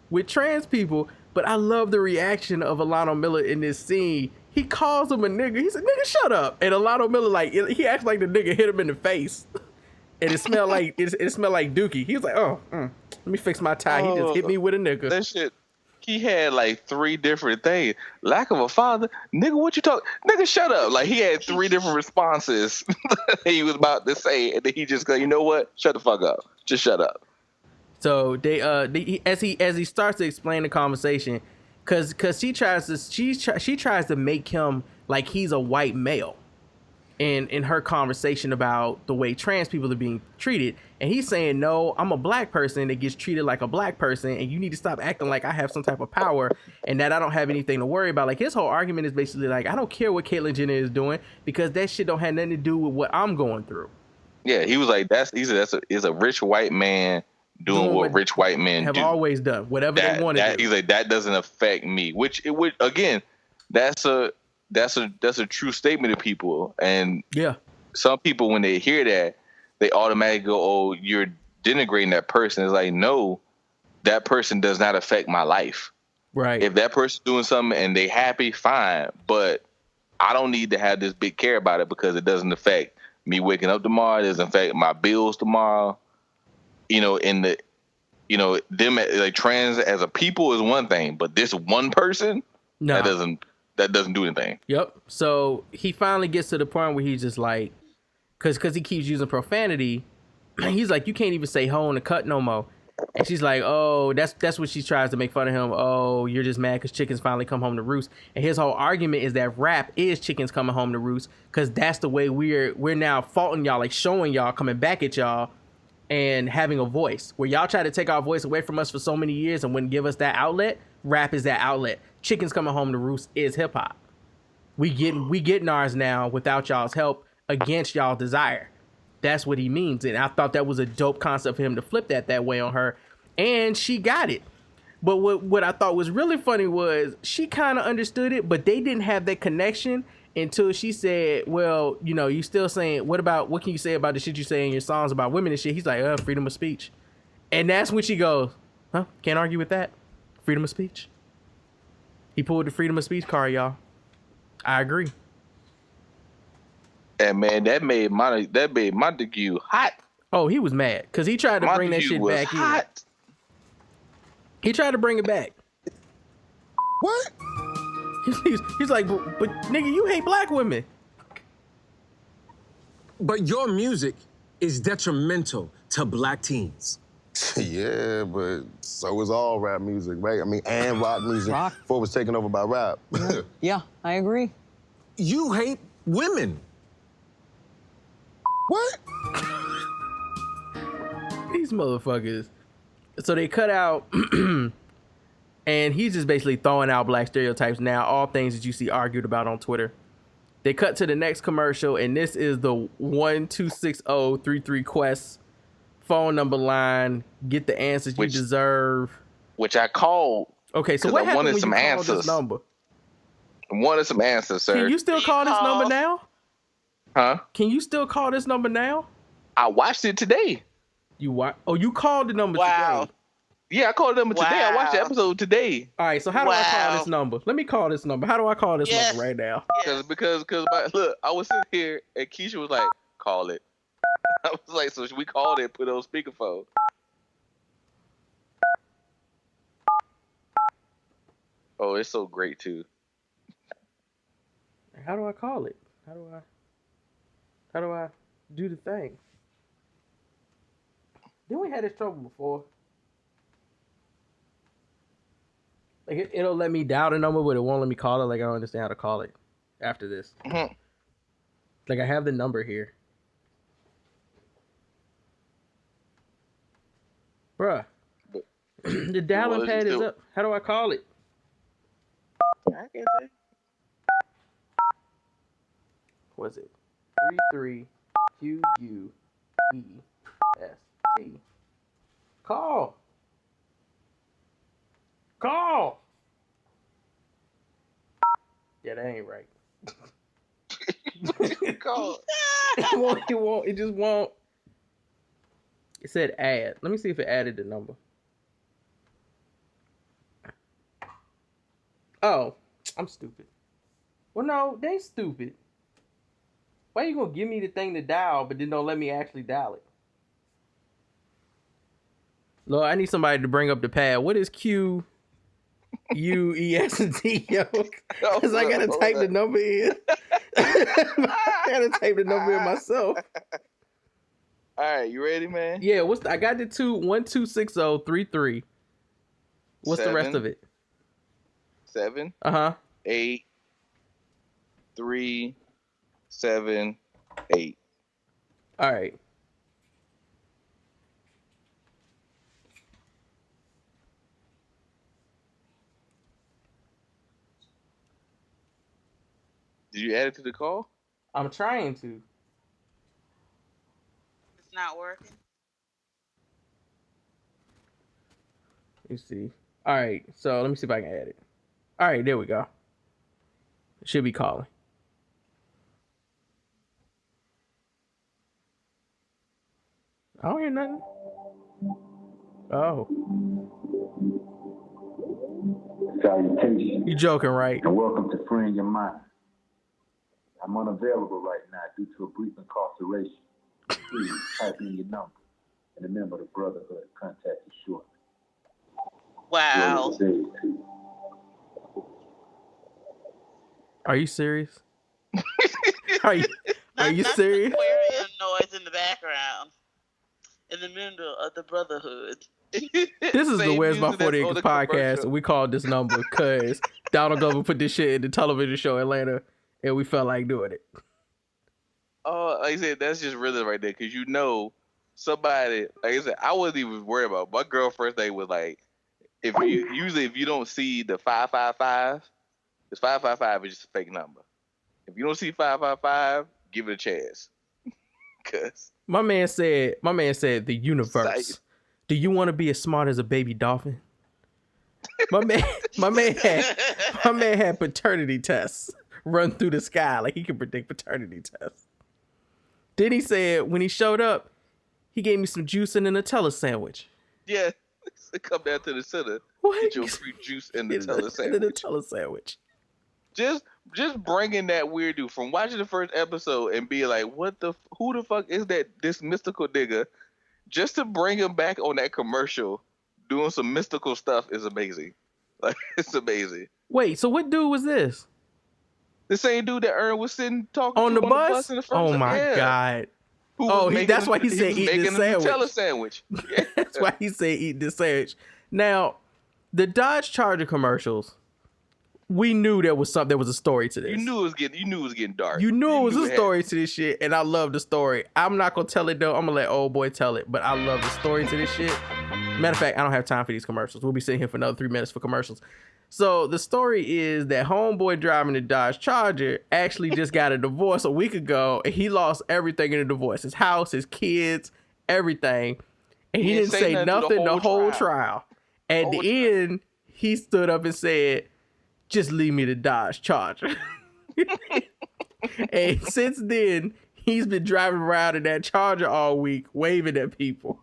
with trans people. But I love the reaction of Alano Miller in this scene. He calls him a nigga. He said, "Nigga, shut up." And Alano Miller, like, he acts like the nigga hit him in the face. And it smelled like Dookie. He was like, let me fix my tie. He just hit me with a nigga. That shit. He had like 3 different things. Lack of a father, nigga. What you talk? Nigga, shut up. Like, he had 3 different responses he was about to say, and then he just go, you know what? Shut the fuck up. Just shut up. So as he starts to explain the conversation, because she tries to make him like he's a white male. In her conversation about the way trans people are being treated. And he's saying, no, I'm a black person that gets treated like a black person, and you need to stop acting like I have some type of power and that I don't have anything to worry about. Like, his whole argument is basically like, I don't care what Caitlyn Jenner is doing because that shit don't have nothing to do with what I'm going through. Yeah, he was like, that's a rich white man doing what rich white men have always done, whatever they want to do. He's like, that doesn't affect me, which it would, again, that's a true statement of people. And yeah, some people, when they hear that, they automatically go, oh, you're denigrating that person. It's like, no, that person does not affect my life. Right. If that person's doing something and they happy, fine. But I don't need to have this big care about it because it doesn't affect me waking up tomorrow. It doesn't affect my bills tomorrow. In the, them like trans as a people is one thing, but this one person, that doesn't do anything. Yep. So he finally gets to the point where he's just like, because he keeps using profanity. He's like, you can't even say hoe in the cut no more. And she's like, oh, that's what she tries to make fun of him. Oh, you're just mad because chickens finally come home to roost. And his whole argument is that rap is chickens coming home to roost, because that's the way we're now faulting y'all, like showing y'all, coming back at y'all and having a voice. Where y'all try to take our voice away from us for so many years and wouldn't give us that outlet. Rap is that outlet. Chickens coming home to roost is hip hop. We getting ours now without y'all's help, against y'all desire. That's what he means. And I thought that was a dope concept for him to flip that way on her. And she got it. But what I thought was really funny was she kind of understood it, but they didn't have that connection until she said, well, you still saying, what can you say about the shit you say in your songs about women and shit? He's like, freedom of speech. And that's when she goes, huh? Can't argue with that. Freedom of speech. He pulled the freedom of speech card, y'all. I agree. And man, that made Montague hot. Oh, he was mad because he tried to bring that shit back in. He tried to bring it back. What? He's like, but nigga, you hate black women. But your music is detrimental to black teens. Yeah, but so is all rap music, right? I mean, and rock music before it was taken over by rap. Yeah, I agree. You hate women. What? These motherfuckers. So they cut out, and he's just basically throwing out black stereotypes now, all things that you see argued about on Twitter. They cut to the next commercial, and this is the 126033 Quest phone number line. Get the answers you deserve. Which I called. Okay, so what happened when you called this number? I wanted some answers, sir. Can you still call this number now? Huh? Can you still call this number now? I watched it today. You called the number today? Yeah, I called the number today. I watched the episode today. All right, so how do I call this number? Let me call this number. How do I call this number right now? Because look, I was sitting here and Keisha was like, call it. I was like, so should we call it and put it on speakerphone? Oh, it's so great too. How do I call it? How do I do the thing? Didn't we have this trouble before? Like it'll let me dial the number, but it won't let me call it. Like I don't understand how to call it after this. Mm-hmm. Like I have the number here. Bruh. The dialing pad is up. How do I call it? I can say. What's it? 33QUEST. Call. Yeah, that ain't right. Call. It just won't. It said add. Let me see if it added the number. Oh, I'm stupid. Well, no, they stupid. Why you gonna give me the thing to dial, but then don't let me actually dial it? Lord, I need somebody to bring up the pad. What is QUEST, yo? Because I gotta type the number in. I gotta type the number in myself. All right, you ready, man? Yeah, I got the 126033. What's the rest of it? 7. 8 3 7 8. All right. Did you add it to the call? I'm trying to. It's not working. Let me see. All right, so let me see if I can add it. All right, there we go. It should be calling. I don't hear nothing. Oh. Salutations. You joking, right? And welcome to Freeing Your Mind. I'm unavailable right now due to a brief incarceration. Please type in your number and remember the Brotherhood contact you shortly. Wow. Are you serious? Are you serious? Aquarium noise in the background, in the middle of the Brotherhood. This is the Where's My 40 Acres podcast, and we called this number because Donald Glover put this shit in the television show Atlanta, and we felt like doing it. Oh, like I said, that's just really right there, because you know somebody, like I said, I wasn't even worried about it. My girlfriend's name was like, if you don't see the 555, it's 555 is just a fake number. If you don't see 555, give it a chance. Cause my man said the universe. Do you want to be as smart as a baby dolphin? My man had paternity tests run through the sky like he could predict paternity tests. Then he said when he showed up, he gave me some juice and a Nutella sandwich. Yeah, come down to the center. What? Get your free juice and Nutella sandwich. The Nutella sandwich. Just bringing that weird dude from watching the first episode and be like, who the fuck is this mystical nigga? Just to bring him back on that commercial, doing some mystical stuff is amazing. Like, it's amazing. Wait, so what dude was this? The same dude that Ern was sitting talking on to the on bus? The bus in the first oh my God. That's why he said eat this sandwich. Sandwich. Yeah. That's why he said eat this sandwich. Now, the Dodge Charger commercials, we knew there was a story to this. You knew it was getting dark. You knew it was a story to this shit, and I love the story. I'm not gonna tell it though. I'm gonna let old boy tell it, but I love the story to this shit. Matter of fact, I don't have time for these commercials. We'll be sitting here for another 3 minutes for commercials. So the story is that homeboy driving the Dodge Charger actually just got a divorce a week ago, and he lost everything in the divorce: his house, his kids, everything. And he didn't say nothing the whole trial. At the end, he stood up and said, "Just leave me the Dodge Charger." And since then, he's been driving around in that Charger all week, waving at people.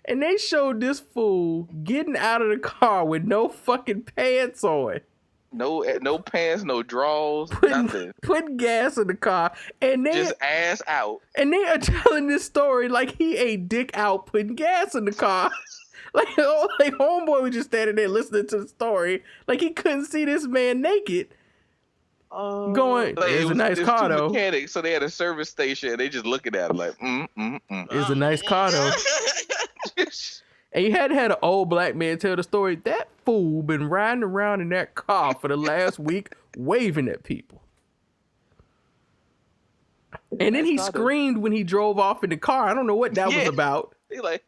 And they showed this fool getting out of the car with no fucking pants on. No pants, no drawers, nothing. Putting gas in the car. And they just ass out. And they are telling this story like he ain't dick out putting gas in the car. Like homeboy was just standing there listening to the story. Like he couldn't see this man naked. Going, like, it's a nice car though. Mechanics, so they had a service station and they just looking at him like, It's a nice car though. And you had an old black man tell the story. That fool been riding around in that car for the last week, waving at people. And then he screamed when he drove off in the car. I don't know what that was about. He like,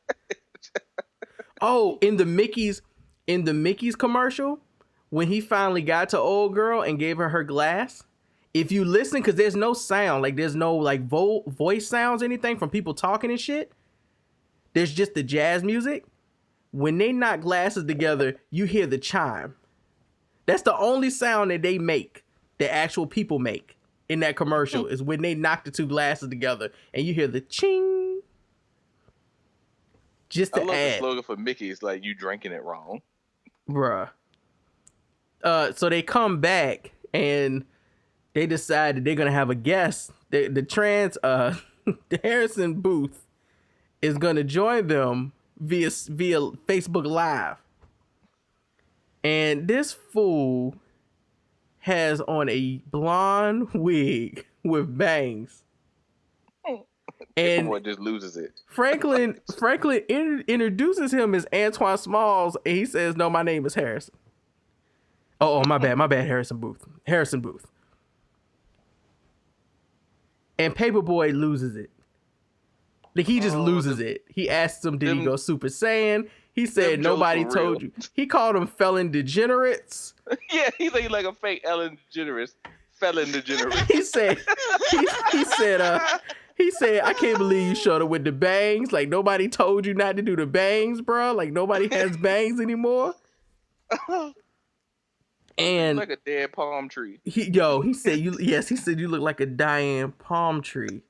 oh, in the Mickey's commercial, when he finally got to old girl and gave her glass. If you listen, because there's no sound, like there's no like voice sounds, anything from people talking and shit. There's just the jazz music. When they knock glasses together, you hear the chime. That's the only sound that they make, the actual people make in that commercial, is when they knock the two glasses together and you hear the ching. Just to I love add. the slogan for Mickey. It's like, you drinking it wrong. Bruh. So they come back and they decide that they're going to have a guest. The Harrison Booth is going to join them via Facebook Live. And this fool has on a blonde wig with bangs. And Paperboy just loses it. Franklin introduces him as Antoine Smalls, and he says, "No, my name is Harrison." Oh, my bad, Harrison Booth. And Paperboy loses it. Like, he just loses it. He asks him, did he go Super Saiyan? He said, nobody told you. He called them felon degenerates. Yeah, he's like a fake Ellen DeGeneres. Felon degenerate. He said, I can't believe you showed up with the bangs. Like, nobody told you not to do the bangs, bro. Like, nobody has bangs anymore. And like a dead palm tree. He said you look like a dying palm tree.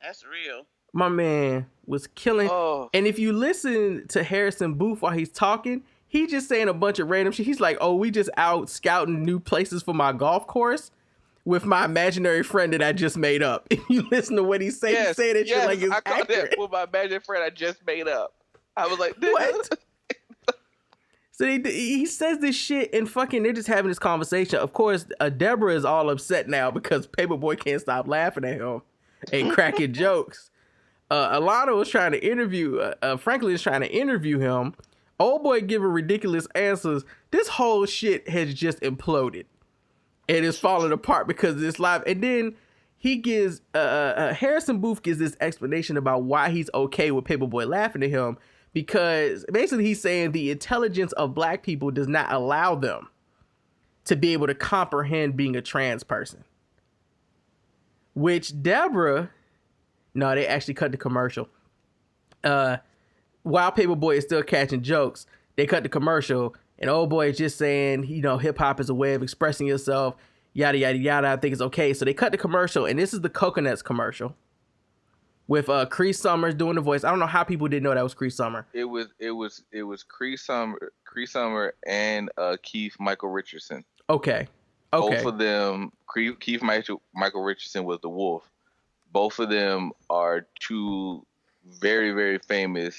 That's real. My man was killing. Oh. And if you listen to Harrison Booth while he's talking, he just saying a bunch of random shit. He's like, oh, we just out scouting new places for my golf course with my imaginary friend that I just made up. If you listen to what he's saying, Yes, say that shit like it's I caught accurate. that with my imaginary friend I just made up. I was like, what? So he says this shit and fucking they're just having this conversation. Of course, Deborah is all upset now because Paperboy can't stop laughing at him and cracking jokes. Alana was trying to interview, Franklin is trying to interview him. Old boy giving ridiculous answers. This whole shit has just imploded. It is falling apart because of this live. And then he gives, Harrison Booth gives this explanation about why he's okay with Paperboy laughing at him. Because basically he's saying the intelligence of black people does not allow them to be able to comprehend being a trans person. Which Deborah, no, they actually cut the commercial. While Paperboy is still catching jokes, they cut the commercial and old boy is just saying, you know, hip hop is a way of expressing yourself, yada, yada, yada. I think it's okay. So they cut the commercial and this is the Coconuts commercial. With Cree Summers doing the voice. I don't know how people didn't know that was Cree Summer. It was Cree Summer and Keith Michael Richardson. Okay. Both of them, Keith Michael Richardson was the wolf. Both of them are two very, very famous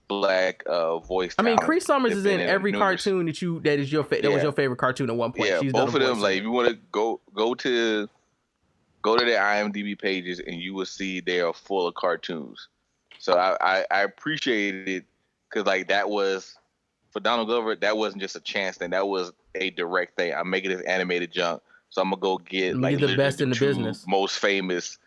black voice. I mean, Cree Summers is in every cartoon that was your favorite cartoon at one point. Yeah, She's both of them. Like, if you want to go to their IMDb pages and you will see they are full of cartoons. So I appreciate it because like that was for Donald Glover. That wasn't just a chance thing. That was a direct thing. I'm making this animated junk, so I'm gonna go get like the best in the business, most famous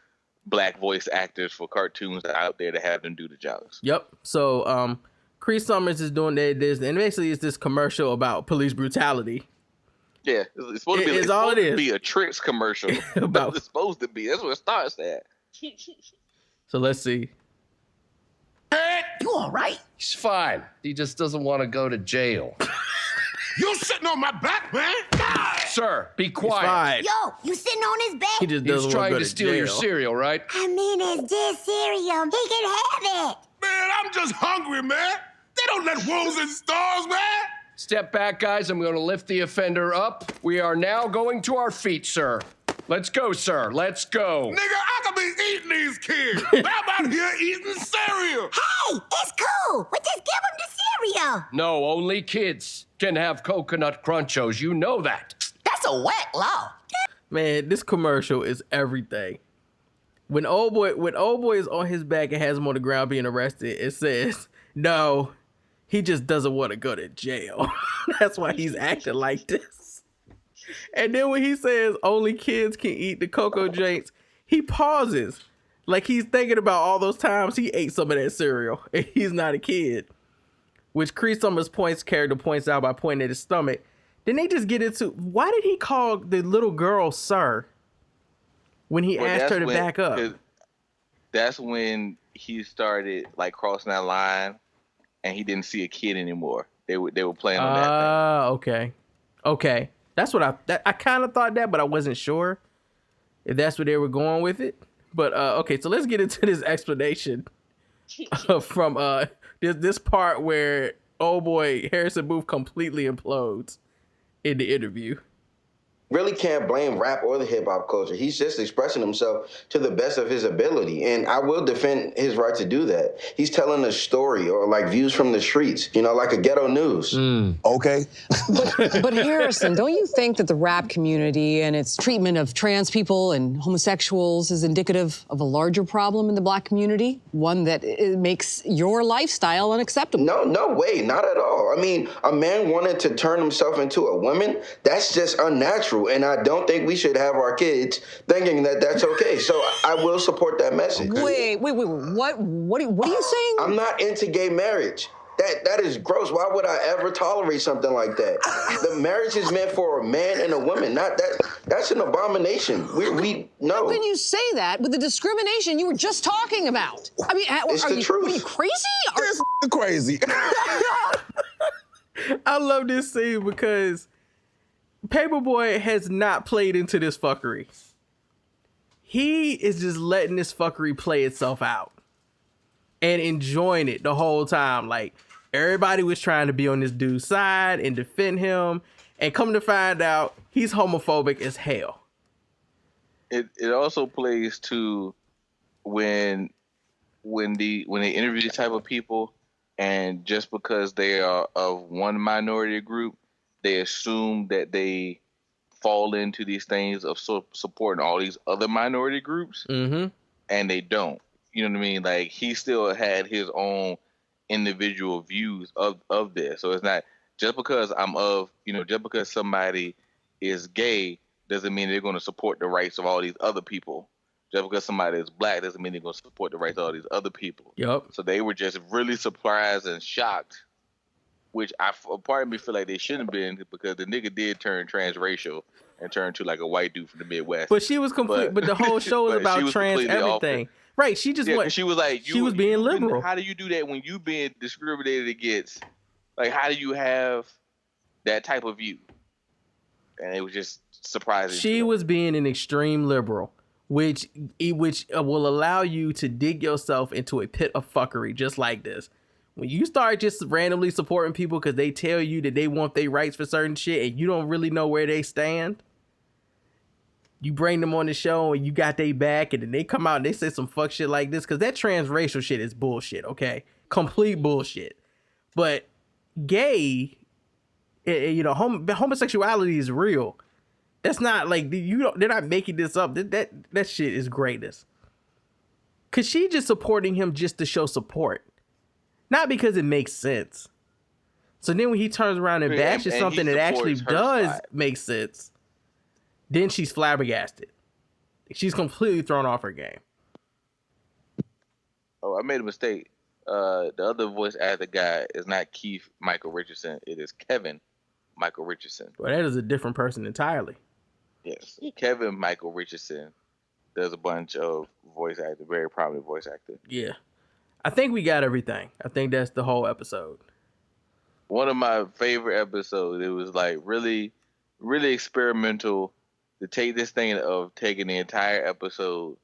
black voice actors for cartoons out there to have them do the jokes. Yep. So Cree Summers is doing this, and basically it's this commercial about police brutality. Yeah, it's supposed to be a Tricks commercial. About it's supposed to be. That's what it starts at. So let's see. You all right? He's fine. He just doesn't want to go to jail. You sitting on my back, man? Sir, be quiet. Yo, you sitting on his back? He just He's trying to steal your cereal, right? I mean, it's just cereal. He can have it. Man, I'm just hungry, man. They don't let wolves in stores, man. Step back, guys. I'm going to lift the offender up. We are now going to our feet, sir. Let's go, sir. Let's go. Nigga, I could be eating these kids. I'm out here eating cereal. Hey, it's cool. We just give them the cereal. No, only kids can have Coconut Crunchos. You know that. That's a whack law. Man, this commercial is everything. When old boy is on his back and has him on the ground being arrested, it says, no, he just doesn't want to go to jail. That's why he's acting like this. And then when he says only kids can eat the Cocoa Drinks, he pauses. Like he's thinking about all those times he ate some of that cereal and he's not a kid. Which Cree Summers' character points out by pointing at his stomach. Then they just get into, why did he call the little girl sir when he asked her to back up? That's when he started like crossing that line and he didn't see a kid anymore. They were playing on that thing. Okay. That's what I kind of thought that, but I wasn't sure if that's where they were going with it. But okay, so let's get into this explanation from this part where old boy Harrison Booth completely implodes in the interview. Really can't blame rap or the hip hop culture. He's just expressing himself to the best of his ability. And I will defend his right to do that. He's telling a story or like views from the streets, you know, like a ghetto news. Okay. But Harrison, don't you think that the rap community and its treatment of trans people and homosexuals is indicative of a larger problem in the black community? One that makes your lifestyle unacceptable? No way, not at all. I mean, a man wanted to turn himself into a woman, that's just unnatural. And I don't think we should have our kids thinking that that's okay. So I will support that message. Wait. What are you saying? I'm not into gay marriage. That is gross. Why would I ever tolerate something like that? The marriage is meant for a man and a woman. Not that. That's an abomination. We no. How can you say that with the discrimination you were just talking about? I mean, it's the truth. Are you crazy? This crazy. I love this scene because Paperboy has not played into this fuckery. He is just letting this fuckery play itself out and enjoying it the whole time. Like, Everybody was trying to be on this dude's side and defend him, and come to find out, he's homophobic as hell. It also plays to when they interview these type of people, and just because they are of one minority group, they assume that they fall into these things of supporting all these other minority groups, and they don't. You know what I mean? Like, he still had his own individual views of this. So it's not just because just because somebody is gay doesn't mean they're going to support the rights of all these other people. Just because somebody is black doesn't mean they're going to support the rights of all these other people. Yep. So they were just really surprised and shocked, which a part of me feel like they shouldn't have been, because the nigga did turn transracial and turn to like a white dude from the Midwest. But she was complete. But the whole show was about trans everything. Right? She just went. She was like, she was being liberal. How do you do that when you being discriminated against? Like, how do you have that type of view? And it was just surprising. She was being an extreme liberal, which will allow you to dig yourself into a pit of fuckery just like this. When you start just randomly supporting people because they tell you that they want their rights for certain shit and you don't really know where they stand, you bring them on the show and you got their back, and then they come out and they say some fuck shit like this, because that transracial shit is bullshit, okay? Complete bullshit. But gay, homosexuality is real. That's not like, they're not making this up. That shit is greatness. Because she just supporting him just to show support. Not because it makes sense. So then when he turns around and bashes something that actually does make sense, then she's flabbergasted. She's completely thrown off her game. Oh, I made a mistake. The other voice actor guy is not Keith Michael Richardson. It is Kevin Michael Richardson. Well, that is a different person entirely. Yes. Kevin Michael Richardson does a bunch of voice acting, very prominent voice actor. Yeah. I think we got everything. I think that's the whole episode. One of my favorite episodes. It was like really, really experimental to take this thing of taking the entire episode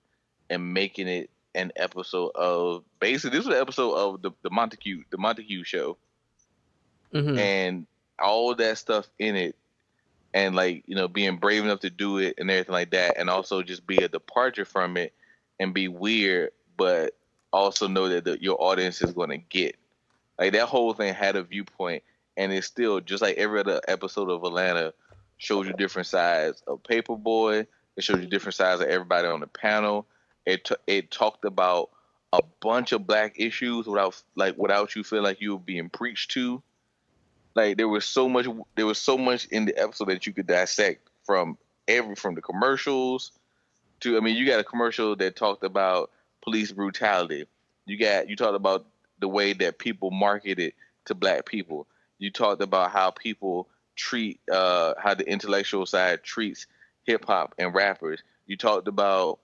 and making it an episode of, basically this was an episode of the Montague show, and all that stuff in it, and like, being brave enough to do it and everything like that, and also just be a departure from it and be weird, but also know that your audience is going to get. Like, that whole thing had a viewpoint, and it's still just like every other episode of Atlanta shows you different sides of Paperboy. It shows you different sides of everybody on the panel. It talked about a bunch of black issues without you feeling like you were being preached to. Like, there was so much in the episode that you could dissect from the commercials to, you got a commercial that talked about police brutality. You talked about the way that people marketed to black people. You talked about how people treat, how the intellectual side treats hip hop and rappers. You talked about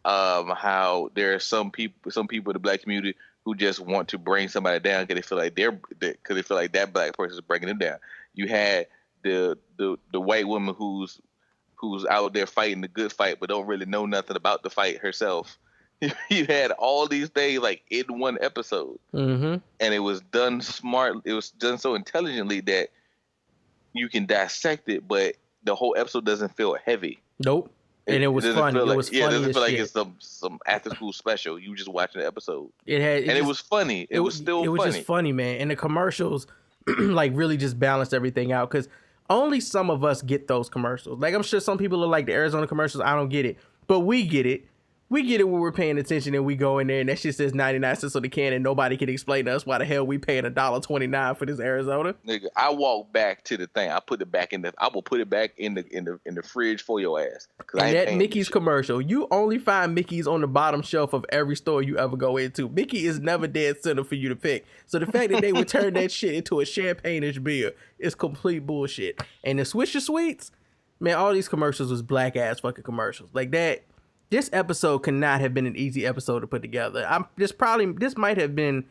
how there are some people in the black community who just want to bring somebody down because they feel like that black person is bringing them down. You had the white woman who's out there fighting the good fight but don't really know nothing about the fight herself. You had all these things like in one episode, and it was done smart. It was done so intelligently that you can dissect it, but the whole episode doesn't feel heavy. Nope. And it was funny. It was funny. It doesn't feel like shit. it's some after school special. You just watching the episode. It was funny. It was still funny. It was just funny, man. And the commercials like really just balanced everything out, because only some of us get those commercials. Like, I'm sure some people are like, the Arizona commercials, I don't get it, but we get it. We get it when we're paying attention, and we go in there and that shit says 99 cents on the can, and nobody can explain to us why the hell we paying $1.29 for this Arizona. Nigga, I walk back to the thing. I will put it back in the fridge for your ass. And that Mickey's commercial, you only find Mickey's on the bottom shelf of every store you ever go into. Mickey is never dead center for you to pick. So the fact that they would turn that shit into a champagne-ish beer is complete bullshit. And the Swisher Sweets, man, all these commercials was black ass fucking commercials. Like that. This episode could not have been an easy episode to put together. I'm guessing this might have been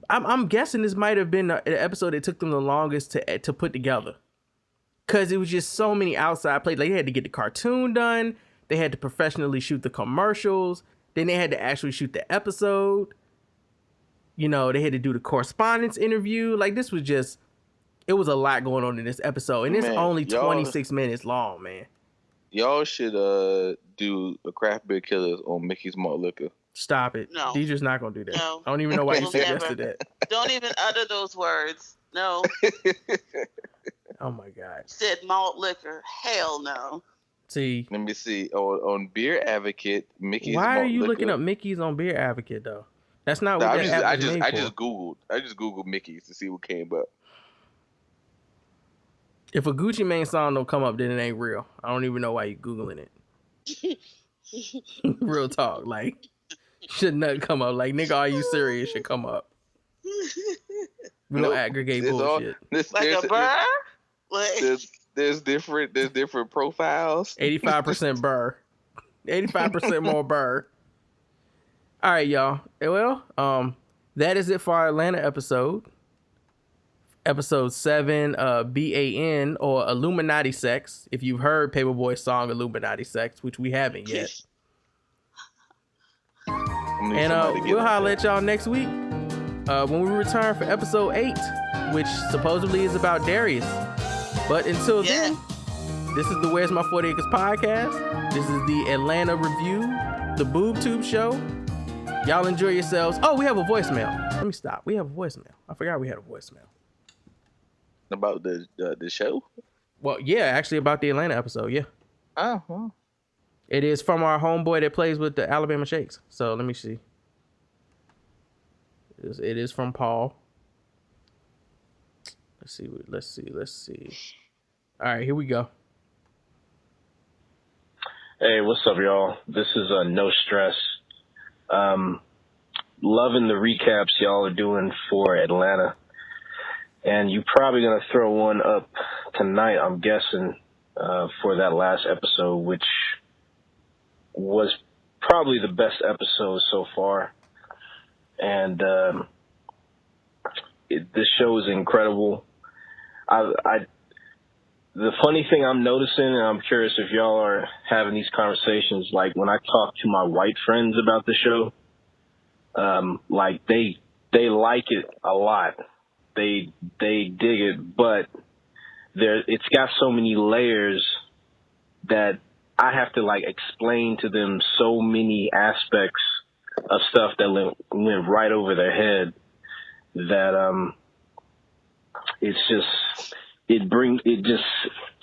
the episode that took them the longest to put together, because it was just so many outside plays. Like, they had to get the cartoon done, they had to professionally shoot the commercials, then they had to actually shoot the episode. You know, they had to do the correspondence interview. Like, this was just, it was a lot going on in this episode. And it's only 26 minutes long, man. Y'all should do a craft beer killers on Mickey's Malt Liquor. Stop it. No. Deidre's not going to do that. No. I don't even know why you We'll suggested never. that. Don't even utter those words. No. Oh, my God. Said malt liquor. Hell no. See. Let me see. On Beer Advocate, Mickey's Why Malt are you Liquor. looking up Mickey's on Beer Advocate, though? That's not what that app is made for. I just Googled Mickey's to see what came up. If a Gucci Mane song don't come up, then it ain't real. I don't even know why you Googling it. Real talk. Like, should not come up. Like, nigga, are you serious? Should come up. We don't aggregate bullshit. Like a burr? There's different profiles. 85% burr. 85% more burr. All right, y'all. Well, that is it for our Atlanta episode. Episode 7, B.A.N. or Illuminati Sex. If you've heard Paperboy's song Illuminati Sex, which we haven't yet. And we'll holler at y'all next week when we return for episode 8, which supposedly is about Darius. But until then, this is the Where's My 40 Acres podcast. This is the Atlanta Review, the Boob Tube Show. Y'all enjoy yourselves. Oh, we have a voicemail. Let me stop. We have a voicemail. I forgot we had a voicemail. About the show? Well, yeah, actually about the Atlanta episode, yeah. Oh, well. It is from our homeboy that plays with the Alabama Shakes. So let me see. It is from Paul. Let's see. All right, here we go. Hey, what's up, y'all? This is No Stress. Loving the recaps y'all are doing for Atlanta. And you're probably going to throw one up tonight, I'm guessing, for that last episode, which was probably the best episode so far. And this show is incredible. The funny thing I'm noticing, and I'm curious if y'all are having these conversations, like when I talk to my white friends about the show, like they like it a lot. They dig it, but it's got so many layers that I have to like explain to them so many aspects of stuff that went right over their head that it just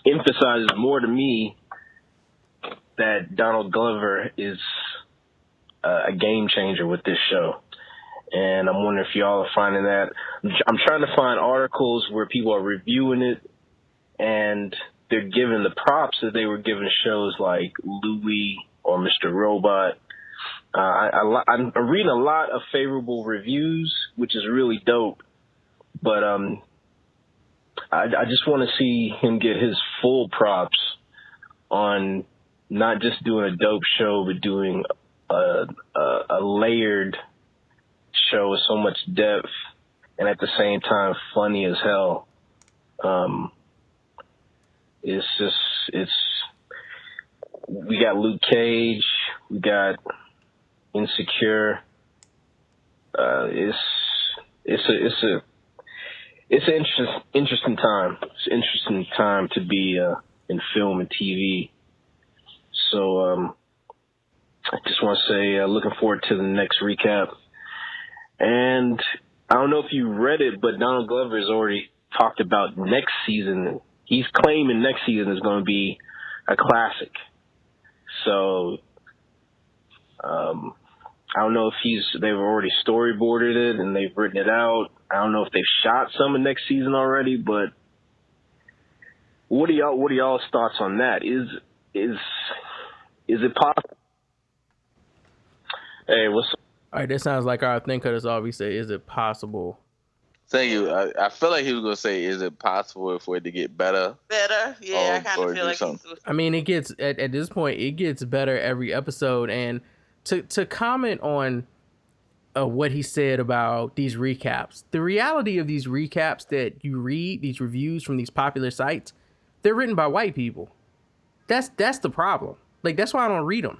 emphasizes more to me that Donald Glover is a game changer with this show. And I'm wondering if y'all are finding that. I'm trying to find articles where people are reviewing it and they're giving the props that they were giving shows like Louie or Mr. Robot. I'm reading a lot of favorable reviews, which is really dope. But I just want to see him get his full props on not just doing a dope show, but doing a layered show with so much depth and at the same time funny as hell. We got Luke Cage, we got Insecure. It's an interesting time. It's an interesting time to be in film and TV. So I just want to say looking forward to the next recap. And I don't know if you read it, but Donald Glover has already talked about next season. He's claiming next season is going to be a classic. So I don't know if they've already storyboarded it and they've written it out. I don't know if they've shot some of next season already, but what are y'all's thoughts on that? Is it possible? Hey, what's up? All right, that sounds like our thing cut us off. We say, is it possible? Thank you. I feel like he was going to say, is it possible for it to get better? Better? Yeah, I kind of feel like something. I mean, it gets, at this point, it gets better every episode. And to comment on what he said about these recaps, the reality of these recaps that you read, these reviews from these popular sites, they're written by white people. That's the problem. Like, that's why I don't read them.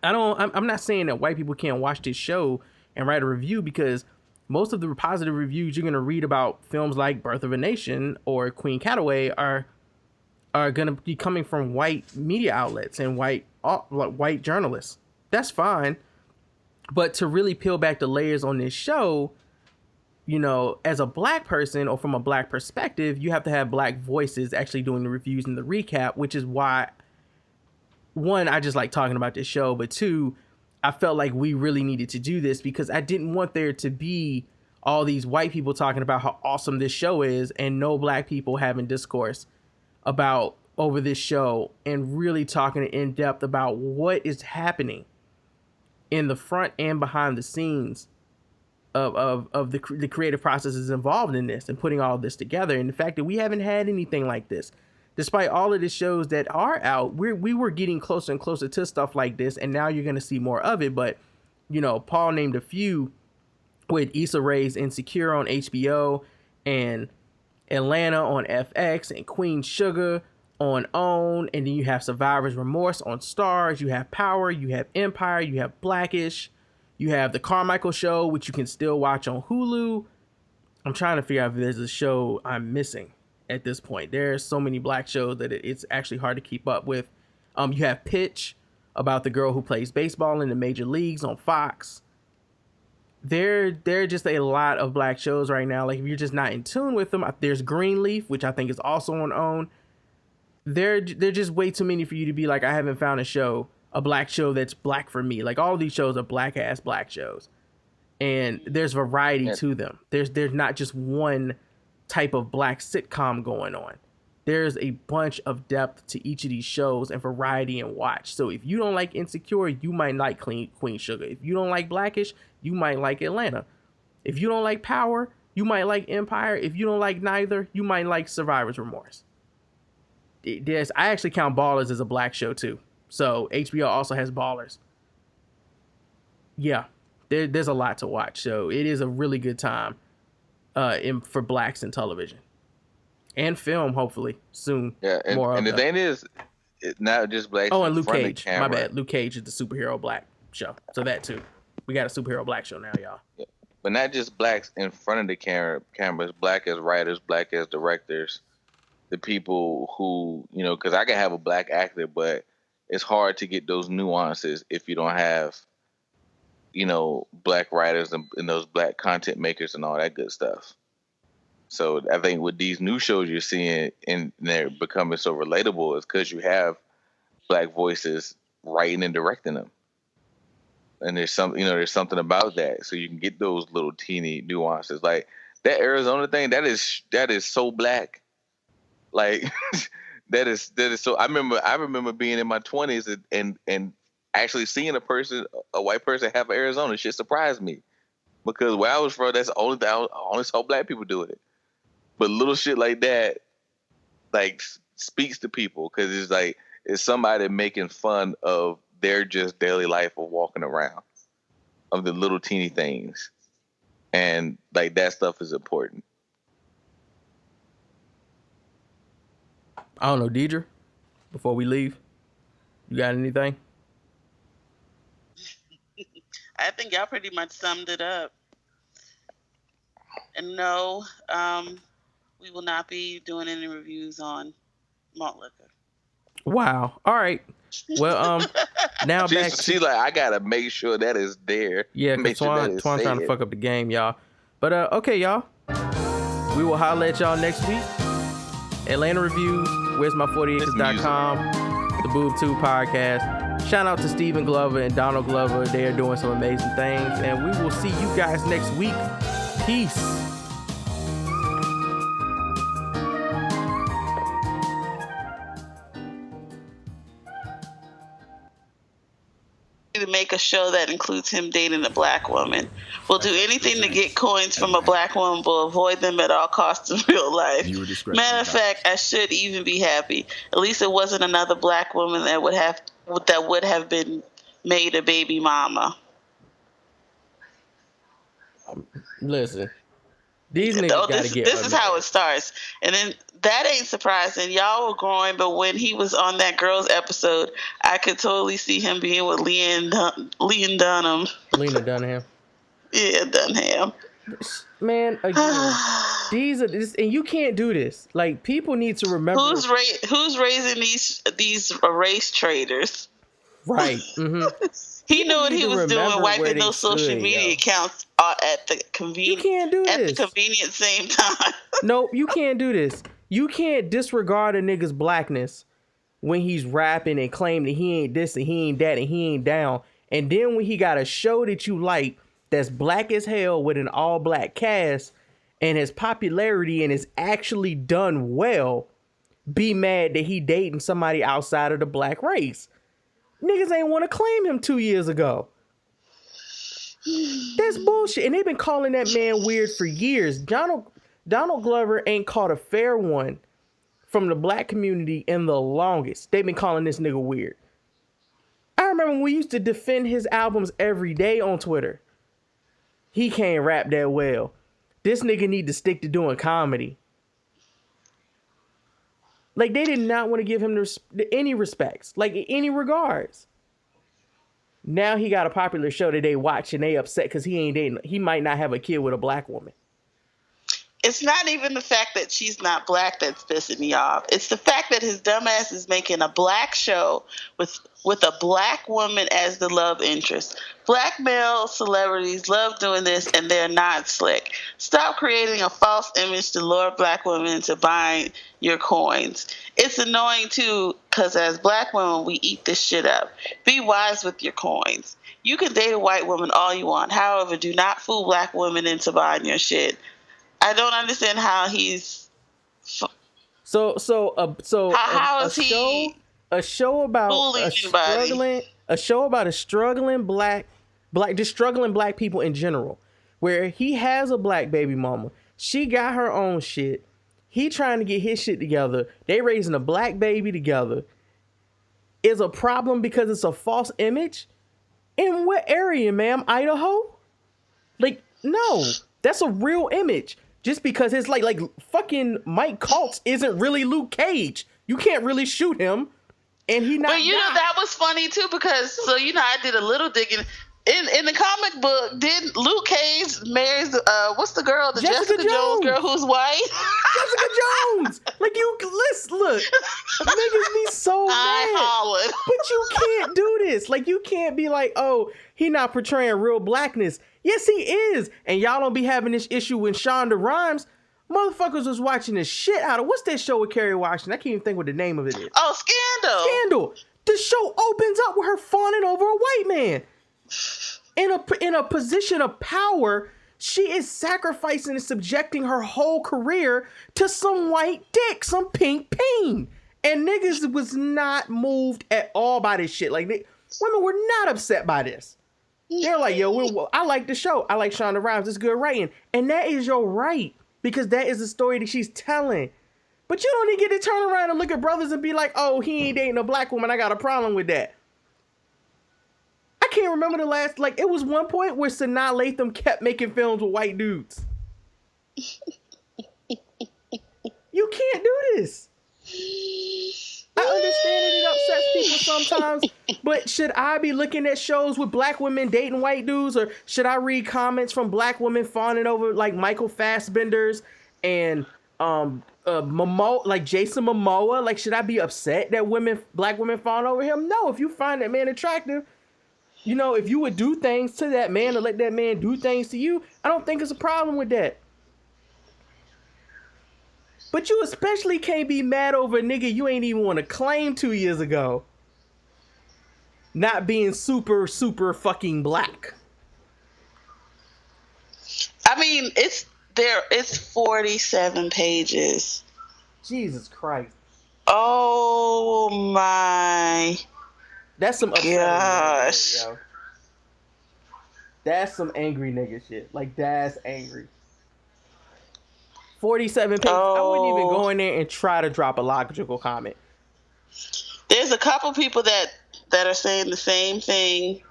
I'm not saying that white people can't watch this show and write a review, because most of the positive reviews you're going to read about films like Birth of a Nation or Queen Cataway are going to be coming from white media outlets and white journalists. That's fine. But to really peel back the layers on this show, you know, as a black person or from a black perspective, you have to have black voices actually doing the reviews and the recap, which is why, one, I just like talking about this show, but two, I felt like we really needed to do this because I didn't want there to be all these white people talking about how awesome this show is and no black people having discourse about over this show and really talking in depth about what is happening in the front and behind the scenes of the creative processes involved in this and putting all of this together. And the fact that we haven't had anything like this, despite all of the shows that are out, we were getting closer and closer to stuff like this. And now you're going to see more of it. But, you know, Paul named a few with Issa Rae's Insecure on HBO and Atlanta on FX and Queen Sugar on OWN, and then you have Survivor's Remorse on Starz, you have Power, you have Empire, you have Blackish, you have The Carmichael Show, which you can still watch on Hulu. I'm trying to figure out if there's a show I'm missing at this point. There's so many black shows that it's actually hard to keep up with. You have Pitch, about the girl who plays baseball in the major leagues on Fox. There are just a lot of black shows right now. Like, if you're just not in tune with them, there's Greenleaf, which I think is also on OWN. They're just way too many for you to be like, I haven't found a black show that's black for me. Like, all of these shows are black shows, and there's variety to them. There's not just one type of black sitcom going on. There's a bunch of depth to each of these shows and variety and watch. So if you don't like Insecure, you might like Queen Sugar. If you don't like Blackish, you might like Atlanta. If you don't like Power, you might like Empire. If you don't like neither, you might like Survivor's Remorse. I actually count Ballers as a black show too. So HBO also has Ballers. Yeah, there's a lot to watch. So it is a really good time for blacks in television and film, hopefully soon. Yeah, and the thing is, it's not just black. Oh, and Luke Cage. My bad. Luke Cage is the superhero black show. So that too. We got a superhero black show now, y'all. Yeah. But not just blacks in front of the cameras, black as writers, black as directors. The people who, you know, because I can have a black actor, but it's hard to get those nuances if you don't have, you know, black writers and those black content makers and all that good stuff. So I think with these new shows you're seeing and they're becoming so relatable is because you have black voices writing and directing them. And there's something about that. So you can get those little teeny nuances. Like that Arizona thing, that is so black. Like that is so. I remember being in my 20s and actually seeing a white person have Arizona. Shit surprised me because where I was from, that's the only thing I only saw black people doing it. But little shit like that, like speaks to people because it's like it's somebody making fun of their just daily life of walking around, of the little teeny things, and like that stuff is important. I don't know, Deidre, before we leave, you got anything? I think y'all pretty much summed it up. And no, we will not be doing any reviews on malt liquor. Wow. All right. Well, now back to... She like, I gotta make sure that is there. Yeah, because Twan's trying to fuck up the game, y'all. But okay, y'all. We will holler at y'all next week. Atlanta Reviews, Where's My 40acres.com, the Boob 2 podcast. Shout out to Stephen Glover and Donald Glover. They are doing some amazing things. And we will see you guys next week. Peace. To make a show that includes him dating a black woman. We'll do anything to get coins from a black woman, but avoid them at all costs in real life. Matter of fact, I should even be happy. At least it wasn't another black woman that would have been made a baby mama. Listen, these niggas gotta get. This is how it starts, and then that ain't surprising. Y'all were growing, but when he was on that girls episode, I could totally see him being with Lena Dunham. Lena Dunham. Yeah, Dunham. Man, again, these are this, and you can't do this. Like, people need to remember who's raising these race traders. Right. Mm-hmm. He knew what he was doing, wiping those social media accounts at the convenient. You can't do this. At the convenient same time. Nope, you can't do this. You can't disregard a nigga's blackness when he's rapping and claim that he ain't this and he ain't that and he ain't down. And then when he got a show that you like that's black as hell with an all black cast and his popularity and is actually done well, be mad that he dating somebody outside of the black race. Niggas ain't want to claim him 2 years ago. That's bullshit. And they've been calling that man weird for years. Donald Glover ain't caught a fair one from the black community in the longest. They've been calling this nigga weird. I remember when we used to defend his albums every day on Twitter. He can't rap that well. This nigga need to stick to doing comedy. Like, they did not want to give him any respects, like any regards. Now he got a popular show that they watch and they upset because he ain't dating. He might not have a kid with a black woman. It's not even the fact that she's not black that's pissing me off. It's the fact that his dumbass is making a black show with a black woman as the love interest. Black male celebrities love doing this, and they're not slick. Stop creating a false image to lure black women into buying your coins. It's annoying, too, because as black women, we eat this shit up. Be wise with your coins. You can date a white woman all you want. However, do not fool black women into buying your shit. I don't understand how he's. A show about a struggling black people in general, where he has a black baby mama. She got her own shit. He trying to get his shit together. They raising a black baby together. Is a problem because it's a false image. In what area, ma'am? Idaho? Like, no, that's a real image. Just because it's like fucking Mike Coutts isn't really Luke Cage. You can't really shoot him, and he not. But you know that was funny too, because I did a little digging. In the comic book, did Luke Cage marries what's the girl, the Jessica Jones girl who's white? Jessica Jones. Like, you look, niggas be so mad. But you can't do this. Like, you can't be like, oh, he not portraying real blackness. Yes, he is. And y'all don't be having this issue with Shonda Rhimes. Motherfuckers was watching the shit out of, what's that show with Kerry Washington? I can't even think what the name of it is. Oh, Scandal. Scandal. The show opens up with her fawning over a white man. In a position of power, she is sacrificing and subjecting her whole career to some white dick, some pink peen. And niggas was not moved at all by this shit. Like, women were not upset by this. They're like, yo, I like the show. I like Shonda Rhimes. It's good writing. And that is your right, because that is the story that she's telling. But you don't even get to turn around and look at brothers and be like, oh, he ain't dating a black woman. I got a problem with that. I can't remember the last, it was one point where Sanaa Lathan kept making films with white dudes. You can't do this. I understand that it upsets people sometimes, but should I be looking at shows with black women dating white dudes, or should I read comments from black women fawning over like Michael Fassbender's and Momoa, like Jason Momoa? Like, should I be upset that black women fawn over him? No, if you find that man attractive, if you would do things to that man or let that man do things to you, I don't think it's a problem with that. But you especially can't be mad over a nigga you ain't even want to claim 2 years ago not being super, super fucking black. I mean, it's 47 pages. Jesus Christ. Oh my. That's some gosh. Nigga, yo. That's some angry nigga shit. Like, that's angry. 47 pages. I wouldn't even go in there and try to drop a logical comment. There's a couple people that are saying the same thing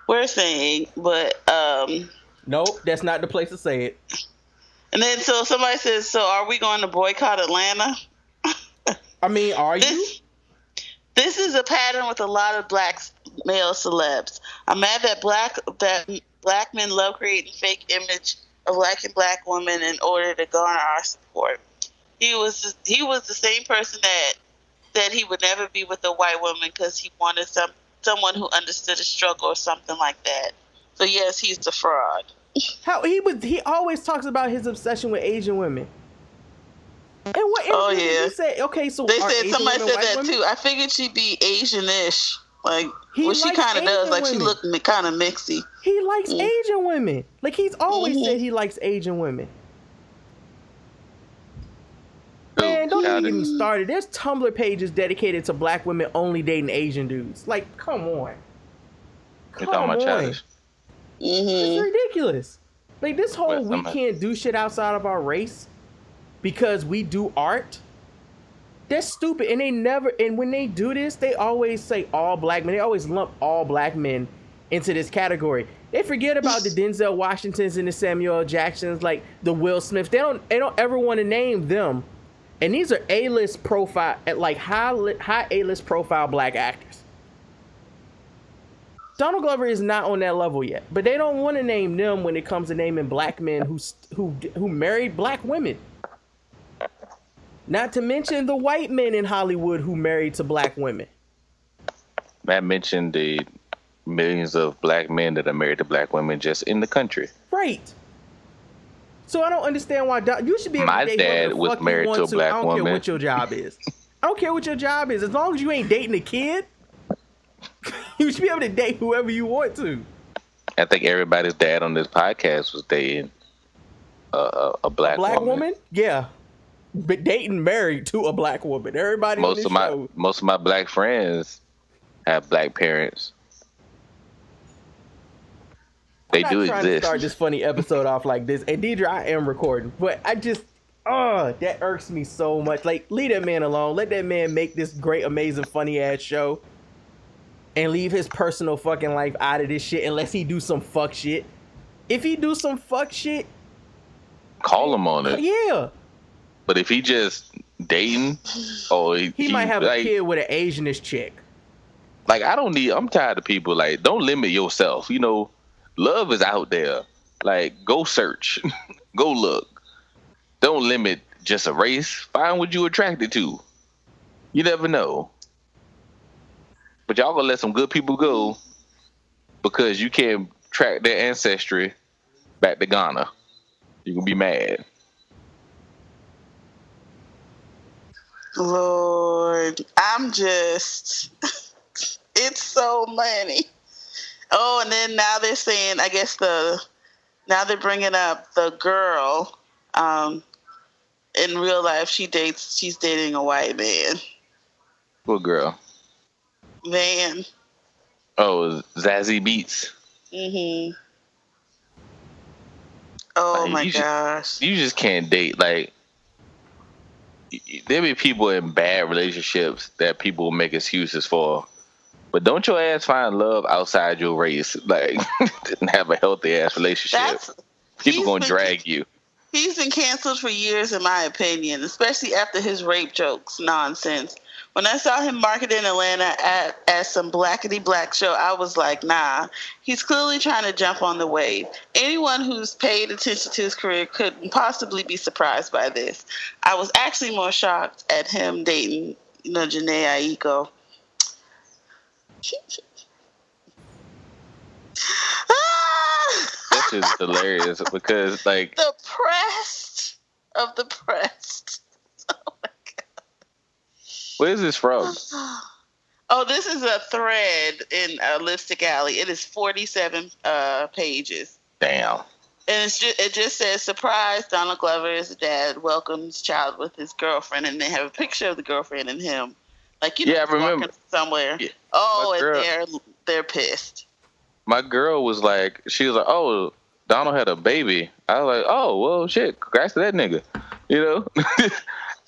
we're saying, but nope, that's not the place to say it. And then so somebody says, so are we going to boycott Atlanta? I mean, are you? This is a pattern with a lot of black male celebs. I'm mad that black men love creating fake image of liking black women in order to garner our support. He was the same person that said he would never be with a white woman because he wanted someone who understood his struggle or something like that. So yes, he's the fraud. He always talks about his obsession with Asian women. And what did he say? Okay, so they said Asian somebody women said that women? too. I figured she'd be Asian-ish. Like, He well, she likes kind of does. Asian Like, she women. looked kind of mixy. He likes Asian women. Like, he's always said he likes Asian women. Man, don't even get me started. There's Tumblr pages dedicated to black women only dating Asian dudes. Like, come on. You're talking about childish. It's ridiculous. Like, this whole we can't do shit outside of our race because we do art. That's stupid. And when they do this, they always say all black men. They always lump all black men into this category. They forget about the Denzel Washingtons and the Samuel L. Jacksons, like the Will Smiths. They don't ever want to name them. And these are A-list profile, like high A-list profile black actors. Donald Glover is not on that level yet, but they don't want to name them when it comes to naming black men who married black women. Not to mention the white men in Hollywood who married to black women. Matt mentioned the millions of black men that are married to black women just in the country. Right. So I don't understand why you should be able to date dad was married to a black woman. I don't care what your job is. I don't care what your job is. As long as you ain't dating a kid, you should be able to date whoever you want to. I think everybody's dad on this podcast was dating a black woman. Yeah. But dating married to a black woman. Everybody most of my black friends have black parents. They do exist. I'm trying to start this funny episode off like this. And Deidre, I am recording, but I just that irks me so much. Like, leave that man alone. Let that man make this great, amazing, funny ass show, and leave his personal fucking life out of this shit unless he do some fuck shit. If he do some fuck shit, call him on it. Yeah. But if he just dating, he might have a kid with an Asianish chick. Like, I'm tired of people, like, don't limit yourself. You know, love is out there. Like, go search. Go look. Don't limit just a race. Find what you attracted to. You never know. But y'all gonna let some good people go because you can't track their ancestry back to Ghana. You gonna be mad. Lord, it's so many. Oh, and then now they're saying, I guess now they're bringing up the girl. In real life, she's dating a white man. What girl? Man. Oh, Zazie Beats. Mm-hmm. Oh, like, my gosh. You just can't date. Like, there be people in bad relationships that people make excuses for. But don't your ass find love outside your race. Like, and have a healthy ass relationship. People gonna drag you. He's been canceled for years, in my opinion, especially after his rape jokes nonsense. When I saw him marketed in Atlanta at some blackety black show, I was like, nah, he's clearly trying to jump on the wave. Anyone who's paid attention to his career couldn't possibly be surprised by this. I was actually more shocked at him dating, Janae Aiko. That's just hilarious because, like, the pressed of the pressed. Oh my god! Where is this from? Oh, this is a thread in Lipstick Alley. It is 47 pages. Damn. And it just says, surprise, Donald Glover is a dad, welcomes child with his girlfriend, and they have a picture of the girlfriend and him. Like, I remember somewhere. Yeah. And they're pissed. My girl was like, oh, Donald had a baby. I was like, oh, well, shit, congrats to that nigga,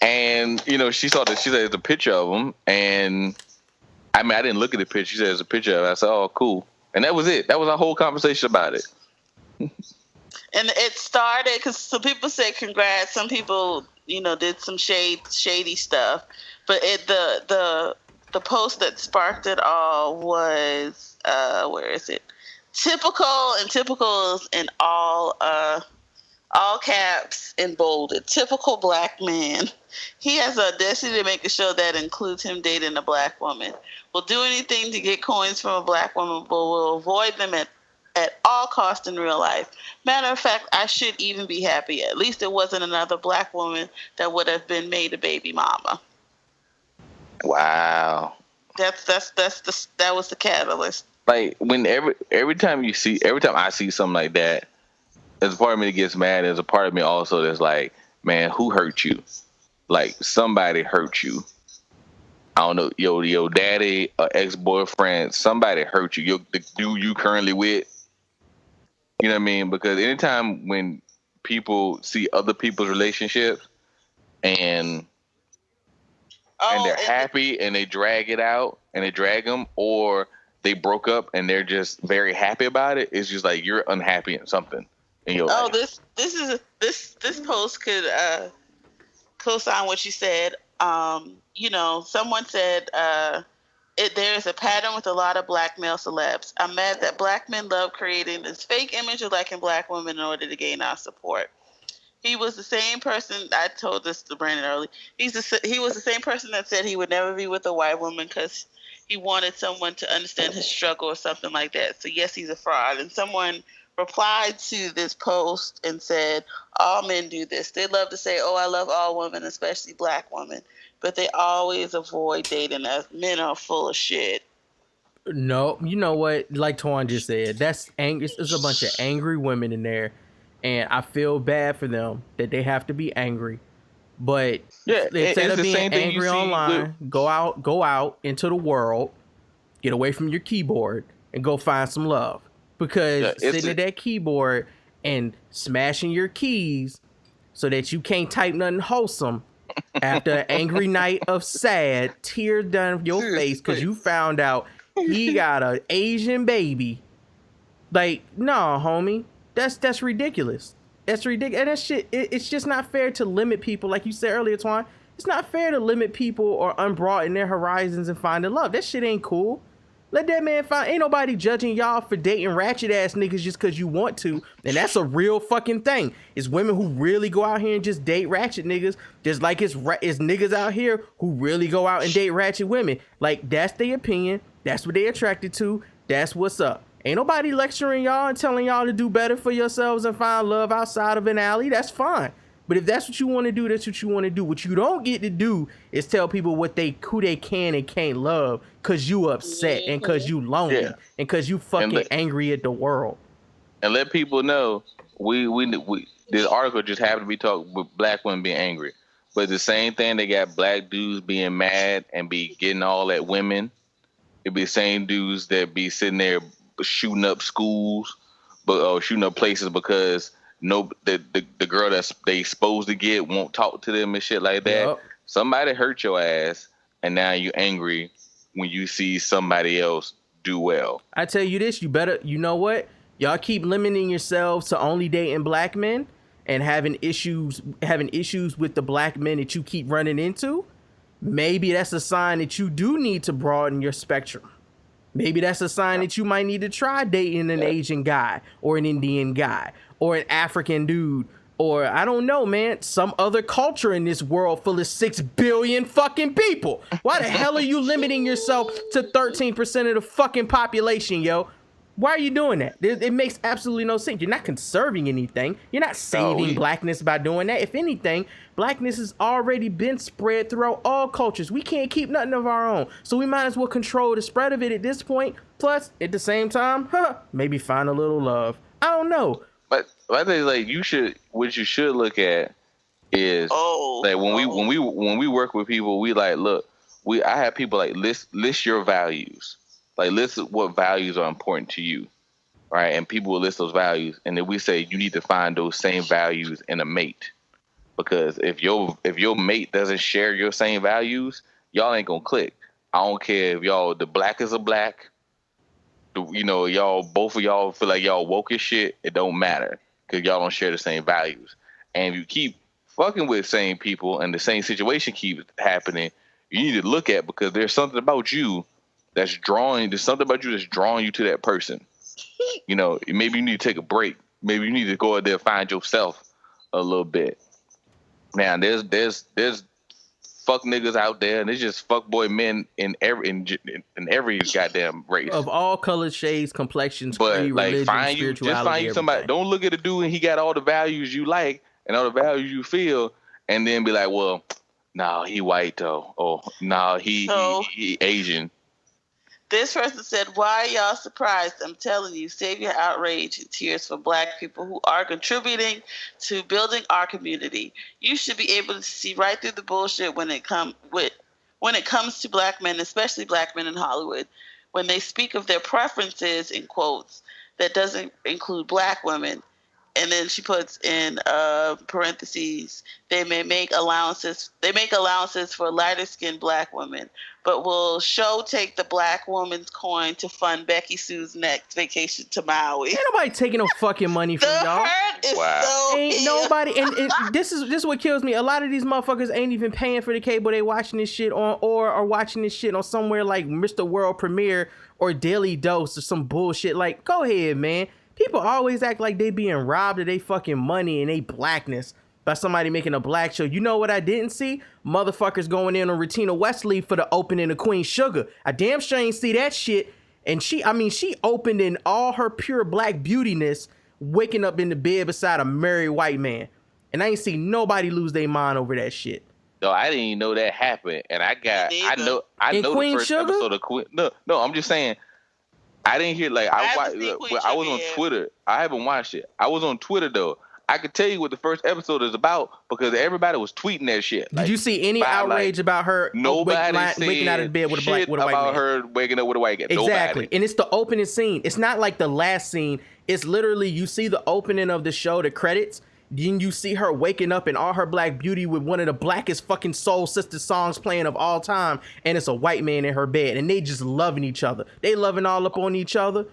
And she saw that. She said it's a picture of him, and I didn't look at the picture. She said it's a picture of him. I said, oh, cool, and that was it. That was our whole conversation about it. And it started because some people said congrats. Some people, did some shady stuff. But the post that sparked it all was where is it? Typical and typicals in all all caps and bolded. Typical black man. He has the audacity to make a show that includes him dating a black woman. Will do anything to get coins from a black woman, but will avoid them at all costs in real life. Matter of fact, I should even be happy. At least it wasn't another black woman that would have been made a baby mama. Wow. That was the catalyst. Like when every time I see something like that, there's a part of me that gets mad. There's a part of me also that's like, man, who hurt you? Like somebody hurt you. I don't know, your daddy, ex-boyfriend, somebody hurt you. The dude you currently with. You know what I mean? Because anytime when people see other people's relationships and they're happy and they drag it out and they drag them, or they broke up and they're just very happy about it, it's just like you're unhappy in something in your life. This post could co-sign what you said. Someone said there is a pattern with a lot of black male celebs. I'm mad that black men love creating this fake image of liking black women in order to gain our support. He was the same person, I told this to Brandon early, he was the same person that said he would never be with a white woman because he wanted someone to understand his struggle or something like that. So yes, he's a fraud. And someone replied to this post and said, all men do this. They love to say, oh, I love all women, especially black women. But they always avoid dating us. Men are full of shit. No, you know what? Like Twan just said, there's a bunch of angry women in there. And I feel bad for them that they have to be angry. But instead of being angry online, go out into the world, get away from your keyboard, and go find some love. Because sitting at that keyboard and smashing your keys so that you can't type nothing wholesome after an angry night of sad, tears down your face because you found out he got an Asian baby. Like, no, homie. That's ridiculous. That's ridiculous. And that shit, it's just not fair to limit people. Like you said earlier, Twan, it's not fair to limit people or unbroaden their horizons and finding love. That shit ain't cool. Let that man find. Ain't nobody judging y'all for dating ratchet ass niggas just because you want to. And that's a real fucking thing. It's women who really go out here and just date ratchet niggas. Just like it's niggas out here who really go out and date ratchet women. Like, that's their opinion. That's what they attracted to. That's what's up. Ain't nobody lecturing y'all and telling y'all to do better for yourselves and find love outside of an alley. That's fine. But if that's what you want to do, that's what you want to do. What you don't get to do is tell people who they can and can't love because you upset and because you lonely and because you fucking angry at the world. And let people know we this article just happened to be talking with black women being angry. But the same thing, they got black dudes being mad and be getting all at women. It be the same dudes that be sitting there shooting up schools, or shooting up places because the girl that's they supposed to get won't talk to them and shit like that. Yep. Somebody hurt your ass, and now you angry when you see somebody else do well. I tell you this, you know what? Y'all keep limiting yourselves to only dating black men and having issues with the black men that you keep running into. Maybe that's a sign that you do need to broaden your spectrum. Maybe that's a sign that you might need to try dating an Asian guy or an Indian guy or an African dude or, I don't know, man, some other culture in this world full of 6 billion fucking people. Why the hell are you limiting yourself to 13% of the fucking population, yo? Why are you doing that? It makes absolutely no sense. You're not conserving anything. You're not saving blackness by doing that. If anything, blackness has already been spread throughout all cultures. We can't keep nothing of our own. So we might as well control the spread of it at this point. Plus, at the same time, maybe find a little love. I don't know. But I think what you should look at is when we work with people, we like, look, I have people like list your values. Like, list what values are important to you, right? And people will list those values, and then we say you need to find those same values in a mate, because if your mate doesn't share your same values, y'all ain't gonna click. I don't care if y'all the blackest of black, y'all both of y'all feel like y'all woke as shit. It don't matter because y'all don't share the same values. And if you keep fucking with the same people and the same situation keeps happening, you need to look at because there's something about you. There's something about you that's drawing you to that person. Maybe you need to take a break. Maybe you need to go out there and find yourself a little bit. Now there's fuck niggas out there, and it's just fuck boy men in every goddamn race of all colors, shades, complexions, but creed, like religion, find spirituality, you somebody. Don't look at a dude and he got all the values you like and all the values you feel, and then be like, well, nah, he white though, or nah, he Asian. This person said, why are y'all surprised? I'm telling you, save your outrage and tears for black people who are contributing to building our community. You should be able to see right through the bullshit when it comes to black men, especially black men in Hollywood. When they speak of their preferences, in quotes, that doesn't include black women. And then she puts in parentheses, they make allowances for lighter skinned black women, but will take the black woman's coin to fund Becky Sue's next vacation to Maui. Ain't nobody taking no fucking money from y'all. Ain't nobody, and this is what kills me. A lot of these motherfuckers ain't even paying for the cable. They watching this shit on or are watching this shit on somewhere like Mr. World Premiere or Daily Dose or some bullshit. Like, go ahead, man. People always act like they being robbed of they fucking money and they blackness by somebody making a black show. You know what I didn't see? Motherfuckers going in on Regina Wesley for the opening of Queen Sugar. I damn sure ain't see that shit. And she opened in all her pure black beautiness, waking up in the bed beside a married white man. And I ain't see nobody lose their mind over that shit. No, I didn't even know that happened. And I know Queen the first Sugar? episode of Queen. No, I'm just saying. I didn't hear I was on Twitter. I haven't watched it. I was on Twitter though. I could tell you what the first episode is about because everybody was tweeting that shit. Did you see any outrage about her waking out of bed with a white man? About her waking up with a white guy. Exactly. Nobody. And it's the opening scene. It's not like the last scene. It's literally you see the opening of the show, the credits. Then you see her waking up in all her black beauty with one of the blackest fucking soul sister songs playing of all time, and it's a white man in her bed, and they just loving each other. They loving all up on each other.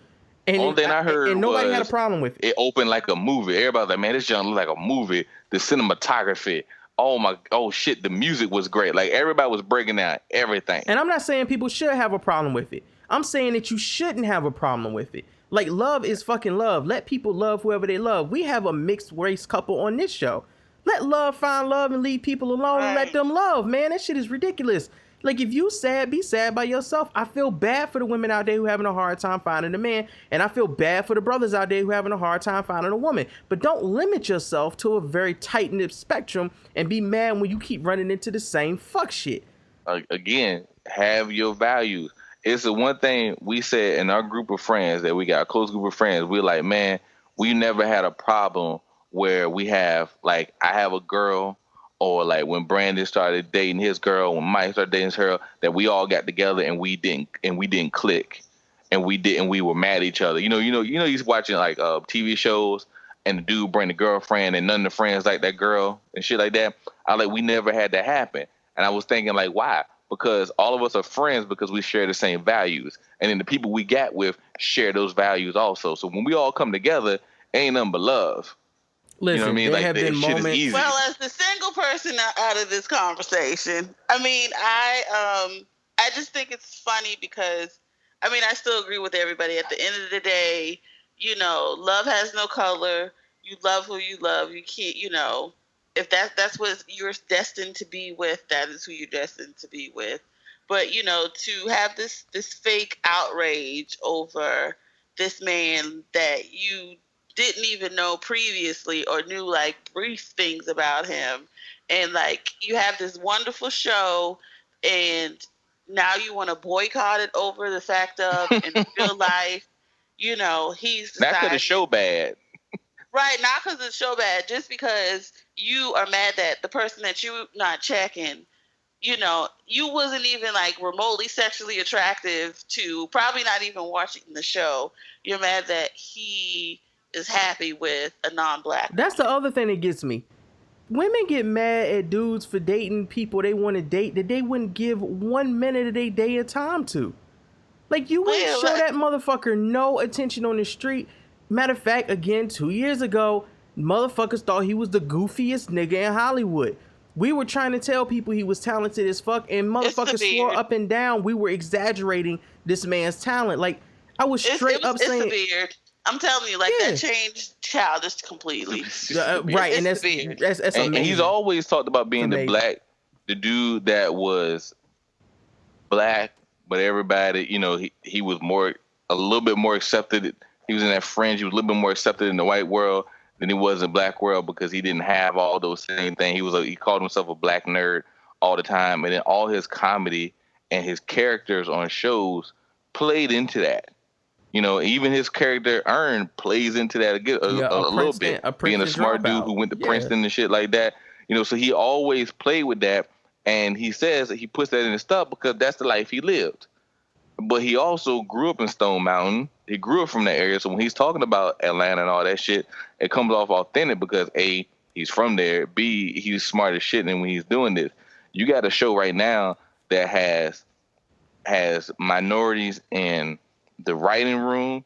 And only thing I heard and nobody had a problem with it. It opened like a movie. Everybody's like, man, this junk look like a movie. The cinematography. Oh shit, the music was great. Like everybody was breaking down everything. And I'm not saying people should have a problem with it. I'm saying that you shouldn't have a problem with it. Like, love is fucking love. Let people love whoever they love. We have a mixed race couple on this show. Let love find love and leave people alone and let them love, man. That shit is ridiculous. Like, if you sad, be sad by yourself. I feel bad for the women out there who having a hard time finding a man, and I feel bad for the brothers out there who having a hard time finding a woman. But don't limit yourself to a very tight-knit spectrum and be mad when you keep running into the same fuck shit. Again, have your values. It's the one thing we said in our group of friends that we got, a close group of friends. We're like, man, we never had a problem where we have, like, I have a girl, or like when Brandon started dating his girl, when Mike started dating his girl, that we all got together and we didn't click, and we were mad at each other. You know, he's watching like TV shows, and the dude bring the girlfriend, and none of the friends like that girl and shit like that. We never had that happen, and I was thinking like, why? Because all of us are friends because we share the same values. And then the people we got with share those values also. So when we all come together, ain't nothing but love. Listen, you know what I mean? Like, have been shit is easy. Well, as the single person out of this conversation, I mean, I just think it's funny because, I mean, I still agree with everybody. At the end of the day, you know, love has no color. You love who you love. You can't, you know, if that's what you're destined to be with, that is who you're destined to be with. But, you know, to have this fake outrage over this man that you didn't even know previously or knew like brief things about him, and like you have this wonderful show and now you want to boycott it over the fact of in real life, you know, he's decided, not because the show bad. Right, not because the show bad, just because you are mad that the person that you not checking, you know, you wasn't even like remotely sexually attractive to, probably not even watching the show. You're mad that he is happy with a non-black. That's the other thing that gets me. Women get mad at dudes for dating people they want to date that they wouldn't give 1 minute of their day of time to. Like, you wouldn't show that motherfucker no attention on the street. Matter of fact, again, 2 years ago, motherfuckers thought he was the goofiest nigga in Hollywood. We were trying to tell people he was talented as fuck, and motherfuckers swore up and down we were exaggerating this man's talent. Like, I was straight up saying... It's the beard. I'm telling you, like that changed Childish completely. Right, and that's amazing. And he's always talked about being the dude that was black, but everybody, you know, he was a little bit more accepted. He was in that fringe. He was a little bit more accepted in the white world than he was in the black world because he didn't have all those same things. He called himself a black nerd all the time, and then all his comedy and his characters on shows played into that. You know, even his character Earn plays into that a little bit, being a smart dude who went to Princeton and shit like that. You know, so he always played with that, and he says that he puts that in his stuff because that's the life he lived. But he also grew up in Stone Mountain. He grew up from that area. So when he's talking about Atlanta and all that shit, it comes off authentic because A, he's from there. B, he's smart as shit. And when he's doing this, you got a show right now that has minorities in the writing room,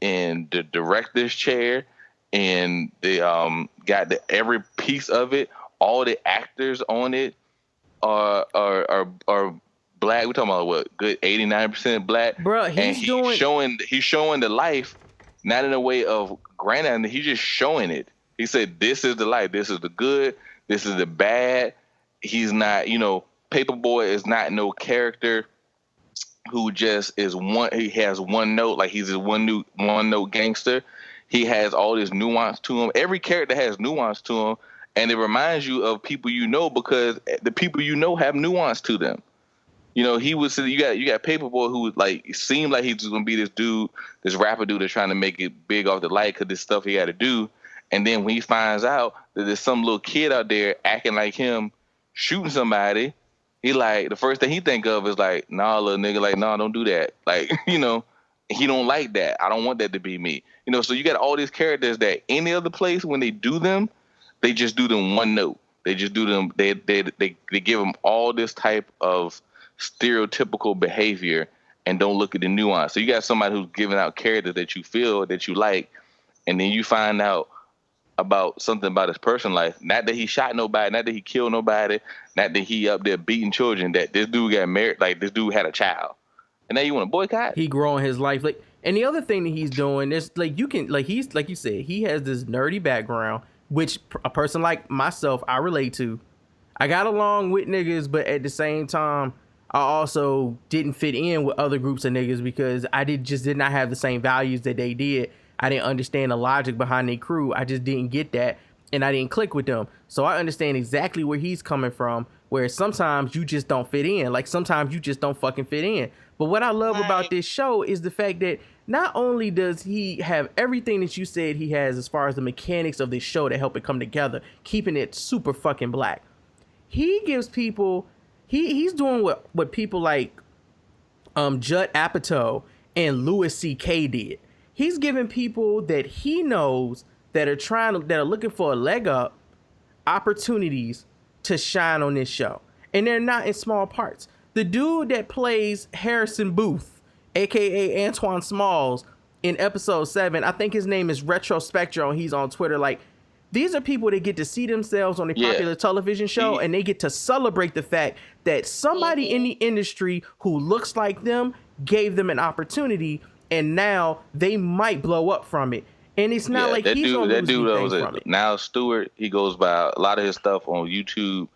in the director's chair, and they got every piece of it. All the actors on it are black. We're talking about what, good 89% black, bro. He's showing the life, not in a way of granted. He's just showing it. He said, "This is the life. This is the good. This is the bad." He's not, you know, Paperboy is not no character who just is one. He has one note, like he's a one note gangster. He has all this nuance to him. Every character has nuance to him, and it reminds you of people you know because the people you know have nuance to them. You know, you got Paperboy who like seemed like he's gonna be this dude, this rapper dude that's trying to make it big off the light because this stuff he got to do, and then when he finds out that there's some little kid out there acting like him, shooting somebody, he like the first thing he think of is like, nah, little nigga, like, nah, don't do that. Like, you know, he don't like that. I don't want that to be me. You know, so you got all these characters that any other place when they do them, they just do them one note. They just do them. They give them all this type of stereotypical behavior and don't look at the nuance. So you got somebody who's giving out characters that you feel that you like, and then you find out about something about his personal life. Not that he shot nobody, not that he killed nobody, not that he up there beating children, that this dude got married, like this dude had a child. And now you want to boycott? He growing his life. Like, and the other thing that he's doing is like, you can, like, he's, like you said, he has this nerdy background, which a person like myself, I relate to. I got along with niggas, but at the same time, I also didn't fit in with other groups of niggas because I did not have the same values that they did. I didn't understand the logic behind their crew. I just didn't get that, and I didn't click with them. So I understand exactly where he's coming from, where sometimes you just don't fit in. Like, sometimes you just don't fucking fit in. But what I love about this show is the fact that not only does he have everything that you said he has as far as the mechanics of this show to help it come together, keeping it super fucking black, he gives people... He's doing what people like Judd Apatow and Louis C.K. did. He's giving people that he knows that are looking for a leg up opportunities to shine on this show. And they're not in small parts. The dude that plays Harrison Booth, aka Antoine Smalls, in episode 7, I think his name is Retrospectro, and he's on Twitter. Like, these are people that get to see themselves on a popular television show, and they get to celebrate the fact that somebody in the industry who looks like them gave them an opportunity, and now they might blow up from it. And it's not like he's gonna lose anything from it. Now Stewart, he goes by a lot of his stuff on YouTube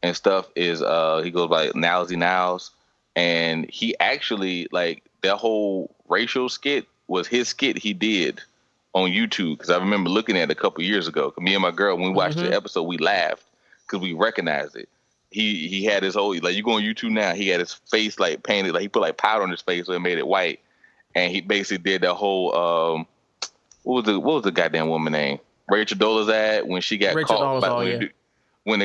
and stuff is he goes by Nowsy Nows, and he actually, like, that whole racial skit was his skit he did on YouTube, because I remember looking at it a couple years ago. Me and my girl, when we watched the episode, we laughed because we recognized it. He had his whole, like, you go on YouTube now, he had his face like painted, like he put like powder on his face so it made it white, and he basically did that whole what was the goddamn woman name? Rachel Dolezal, when she got caught when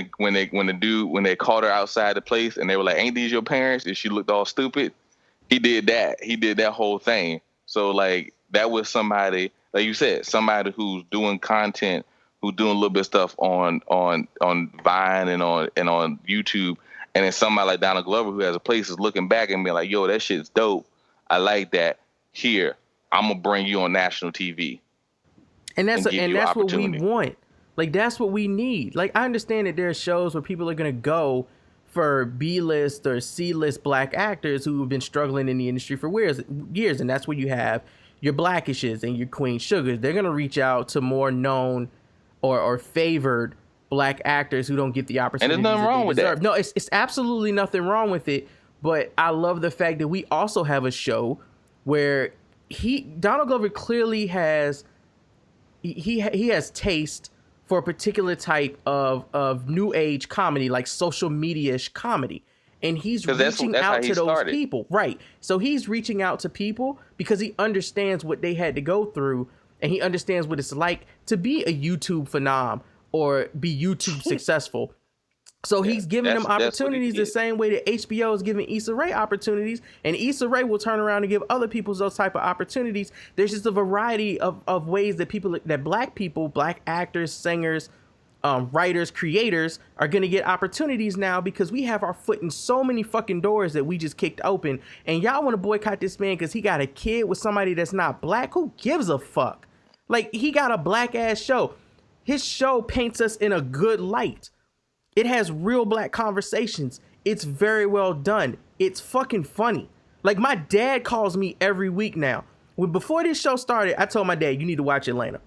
they caught her outside the place and they were like, "Ain't these your parents?" and she looked all stupid. He did that whole thing. So like, that was somebody, like you said, somebody who's doing content, who's doing a little bit of stuff on Vine and on YouTube, and then somebody like Donald Glover who has a place is looking back and being like, "Yo, that shit's dope. I like that. Here, I'm gonna bring you on national TV." And that's what we want. Like, that's what we need. Like, I understand that there are shows where people are gonna go for B-list or C-list black actors who have been struggling in the industry for years, and that's where you have your Blackishes and your Queen Sugars. They're gonna reach out to more known or favored Black actors who don't get the opportunity. And there's nothing wrong with that. No, it's absolutely nothing wrong with it. But I love the fact that we also have a show where Donald Glover clearly has he has taste for a particular type of new age comedy, like social media-ish comedy. And he's reaching out to those people. Right. So he's reaching out to people because he understands what they had to go through, and he understands what it's like to be a YouTube phenom or be YouTube successful. So he's giving them opportunities the same way that HBO is giving Issa Rae opportunities, and Issa Rae will turn around and give other people those type of opportunities. There's just a variety of ways that Black people, Black actors, singers, writers, creators are going to get opportunities now because we have our foot in so many fucking doors that we just kicked open. And y'all want to boycott this man because he got a kid with somebody that's not Black? Who gives a fuck? Like, he got a Black ass show. His show paints us in a good light. It has real Black conversations. It's very well done. It's fucking funny. Like, my dad calls me every week now. Before this show started, I told my dad, you need to watch Atlanta.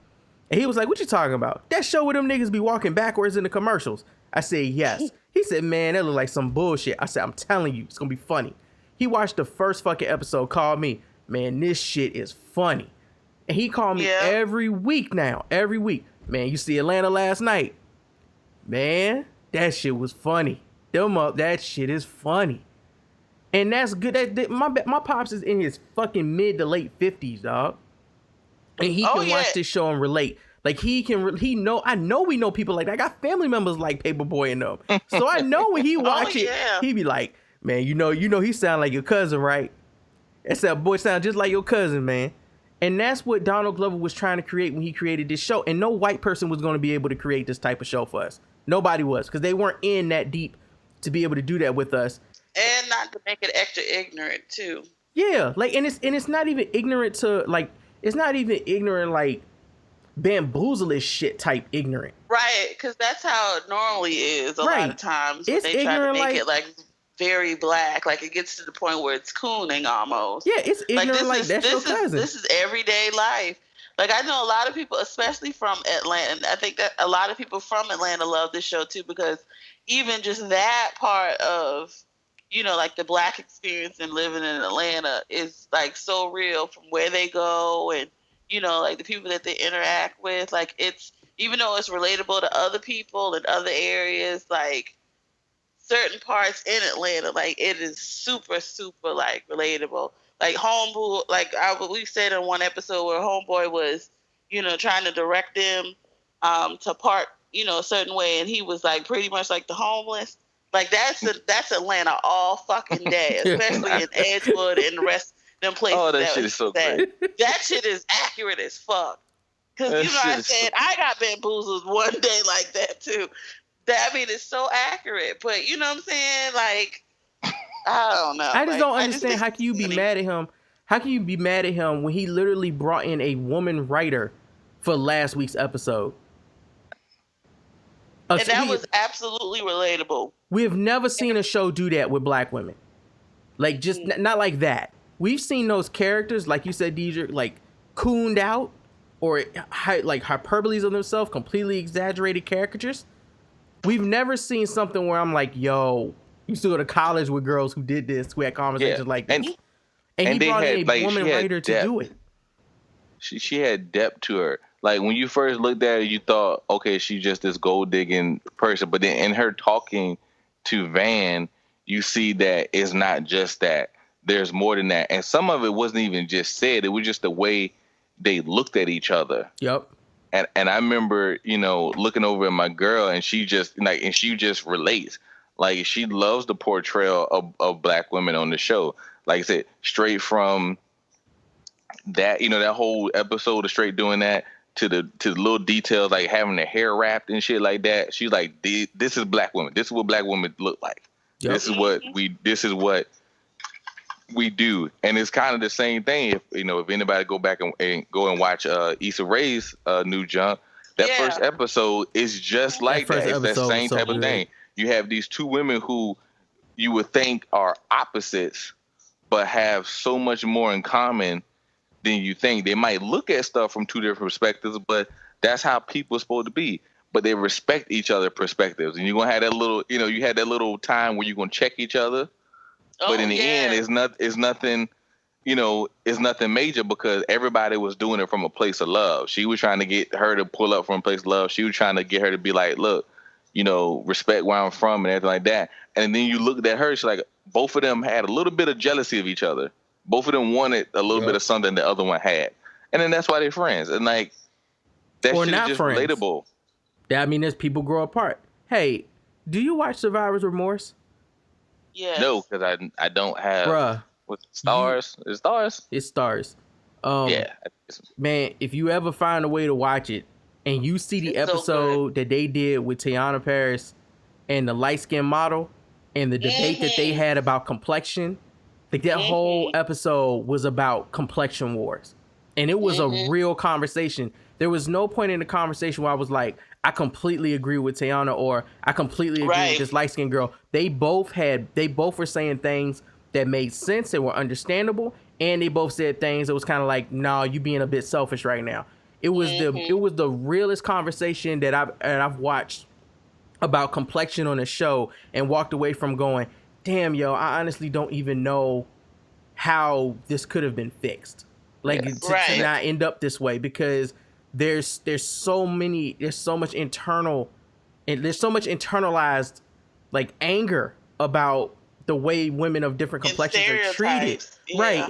And he was like, what you talking about? That show where them niggas be walking backwards in the commercials. I said, yes. He said, man, that look like some bullshit. I said, I'm telling you, it's gonna be funny. He watched the first fucking episode, called me, man, this shit is funny. And he called me every week now, every week. Man, you see Atlanta last night? Man, that shit was funny. That shit is funny. And that's good. My pops is in his fucking mid to late 50s, dog. And he can watch this show and relate. Like, I know we know people like that. I got family members like Paperboy and them. So I know when he watch it, he be like, man, you know he sound like your cousin, right? That boy sound just like your cousin, man. And that's what Donald Glover was trying to create when he created this show. And no white person was going to be able to create this type of show for us. Nobody was, because they weren't in that deep to be able to do that with us. And not to make it extra ignorant too. Yeah, like, and it's not even ignorant to like. It's not even ignorant, like bamboozle shit type ignorant. Right, because that's how it normally is a lot of times. When they try to make it like very Black, like it gets to the point where it's cooning almost. Yeah, it's ignorant that's your cousin. This is everyday life. Like, I know a lot of people, especially from Atlanta, and I think that a lot of people from Atlanta love this show too, because even just that part of, like the Black experience and living in Atlanta is like so real from where they go and, like the people that they interact with. Like, it's, even though it's relatable to other people in other areas, like certain parts in Atlanta, like it is super, super like relatable. Like Homeboy, like we said in one episode where Homeboy was, trying to direct them to park, a certain way, and he was like pretty much like the homeless. Like that's Atlanta all fucking day, especially in Edgewood and the rest of them places. Oh, that shit is so great. That shit is accurate as fuck. Because I said I got bamboozled one day like that too. It's so accurate. But you know what I'm saying? Like, I don't know. I just don't understand how can you be mad at him? How can you be mad at him when he literally brought in a woman writer for last week's episode? And that was absolutely relatable. We have never seen a show do that with Black women. Like, just not like that. We've seen those characters, like you said, Deidre, like cooned out or like hyperboles of themselves, completely exaggerated caricatures. We've never seen something where I'm like, yo, you used to go to college with girls who did this, who had conversations like this. And he brought in a woman writer to do it. She had depth to her. Like, when you first looked at her, you thought, okay, she's just this gold digging person. But then in her talking to Van, you see that it's not just that. There's more than that. And some of it wasn't even just said. It was just the way they looked at each other. Yep. And I remember, looking over at my girl, and she just relates. Like, she loves the portrayal of Black women on the show. Like I said, straight from that, that whole episode of straight doing that to the little details, like having their hair wrapped and shit like that. She's like, this is Black women. This is what Black women look like. Yep. This is what we do. And it's kind of the same thing. If anybody go back and go and watch Issa Rae's new junk, that first episode is just like that. It's that same type of thing. You have these two women who you would think are opposites, but have so much more in common than you think. They might look at stuff from two different perspectives, but that's how people are supposed to be. But they respect each other's perspectives, and you're gonna have that little, you had that little time where you're gonna check each other. But in the end, it's nothing. It's nothing major because everybody was doing it from a place of love. She was trying to get her to pull up from a place of love. She was trying to get her to be like, look, respect where I'm from and everything like that. And then you looked at her, she's like, both of them had a little bit of jealousy of each other. Both of them wanted a little bit of something the other one had. And then that's why they're friends. And like, that shit is just relatable. Yeah, I mean, as people grow apart. Hey, do you watch Survivor's Remorse? Yeah. No, because I don't have. Bruh. With stars? It's stars? It's stars. Yeah. Man, if you ever find a way to watch it and you see the episode that they did with Teyana Paris and the light-skinned model and the debate that they had about complexion, like that whole episode was about complexion wars. And it was a real conversation. There was no point in the conversation where I was like, I completely agree with Teyana or I completely agree with this light-skinned girl. They both were saying things that made sense and were understandable, and they both said things that was kind of like, "No, you being a bit selfish right now." It was the realest conversation that I've watched about complexion on a show, and walked away from going, "Damn, yo, I honestly don't even know how this could have been fixed, like to not end up this way," because there's so much internalized like anger about the way women of different complexions are treated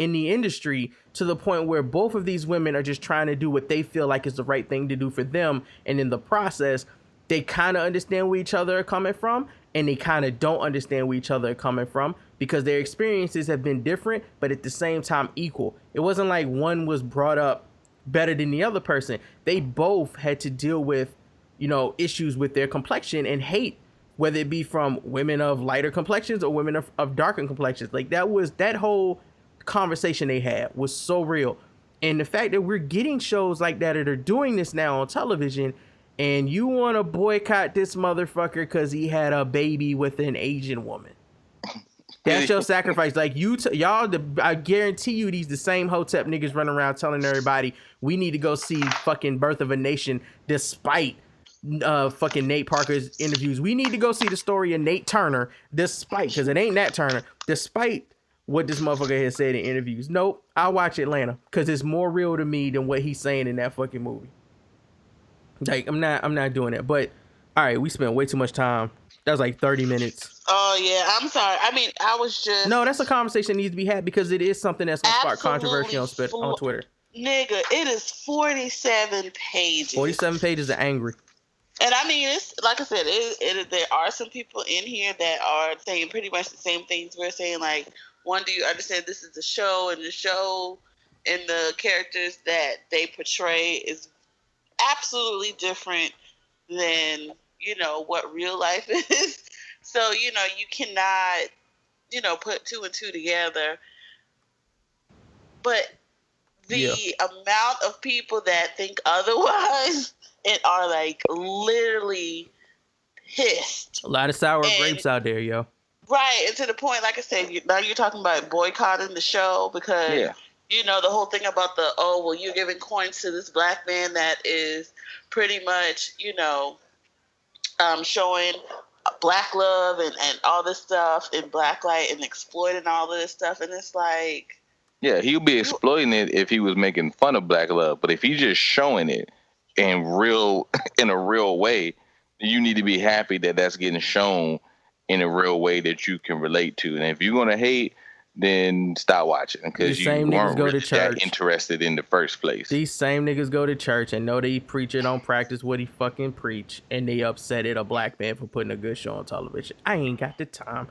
in the industry, to the point where both of these women are just trying to do what they feel like is the right thing to do for them. And in the process, they kind of understand where each other are coming from, and they kind of don't understand where each other are coming from, because their experiences have been different, but at the same time equal. It wasn't like one was brought up better than the other person. They both had to deal with, issues with their complexion and hate, whether it be from women of lighter complexions or women of darker complexions. Like that whole conversation they had was so real. And the fact that we're getting shows like that are doing this now on television, and you want to boycott this motherfucker because he had a baby with an Asian woman. That's your sacrifice. Like y'all, I guarantee you the same Hotep niggas running around telling everybody we need to go see fucking Birth of a Nation despite fucking Nate Parker's interviews. We need to go see the story of Nate Turner despite, because it ain't Nat Turner, despite what this motherfucker has said in interviews. Nope, I'll watch Atlanta because it's more real to me than what he's saying in that fucking movie. Like, I'm not doing it. But all right, we spent way too much time. That was like 30 minutes. Oh yeah, I'm sorry. I mean, I was just... No, that's a conversation that needs to be had, because it is something that's gonna spark controversy on Twitter. Nigga, it is 47 pages. 47 pages of angry. And I mean, it's like I said, there are some people in here that are saying pretty much the same things we're saying. Like, one, do you understand this is a show, and the show and the characters that they portray is absolutely different than, what real life is. So, you cannot, put two and two together. But the amount of people that think otherwise and are like literally pissed. A lot of sour grapes out there, yo. Right, and to the point, like I said, now you're talking about boycotting the show because, the whole thing about you're giving coins to this black man that is pretty much, showing black love and all this stuff in black light and exploiting all of this stuff. And it's like... Yeah, he would be exploiting it if he was making fun of black love. But if he's just showing it in a real way, you need to be happy that that's getting shown in a real way that you can relate to. And if you're going to hate, then stop watching, because you weren't really that interested in the first place. These same niggas go to church and know they preacher don't practice what he fucking preach, and they upset at a black man for putting a good show on television. I ain't got the time.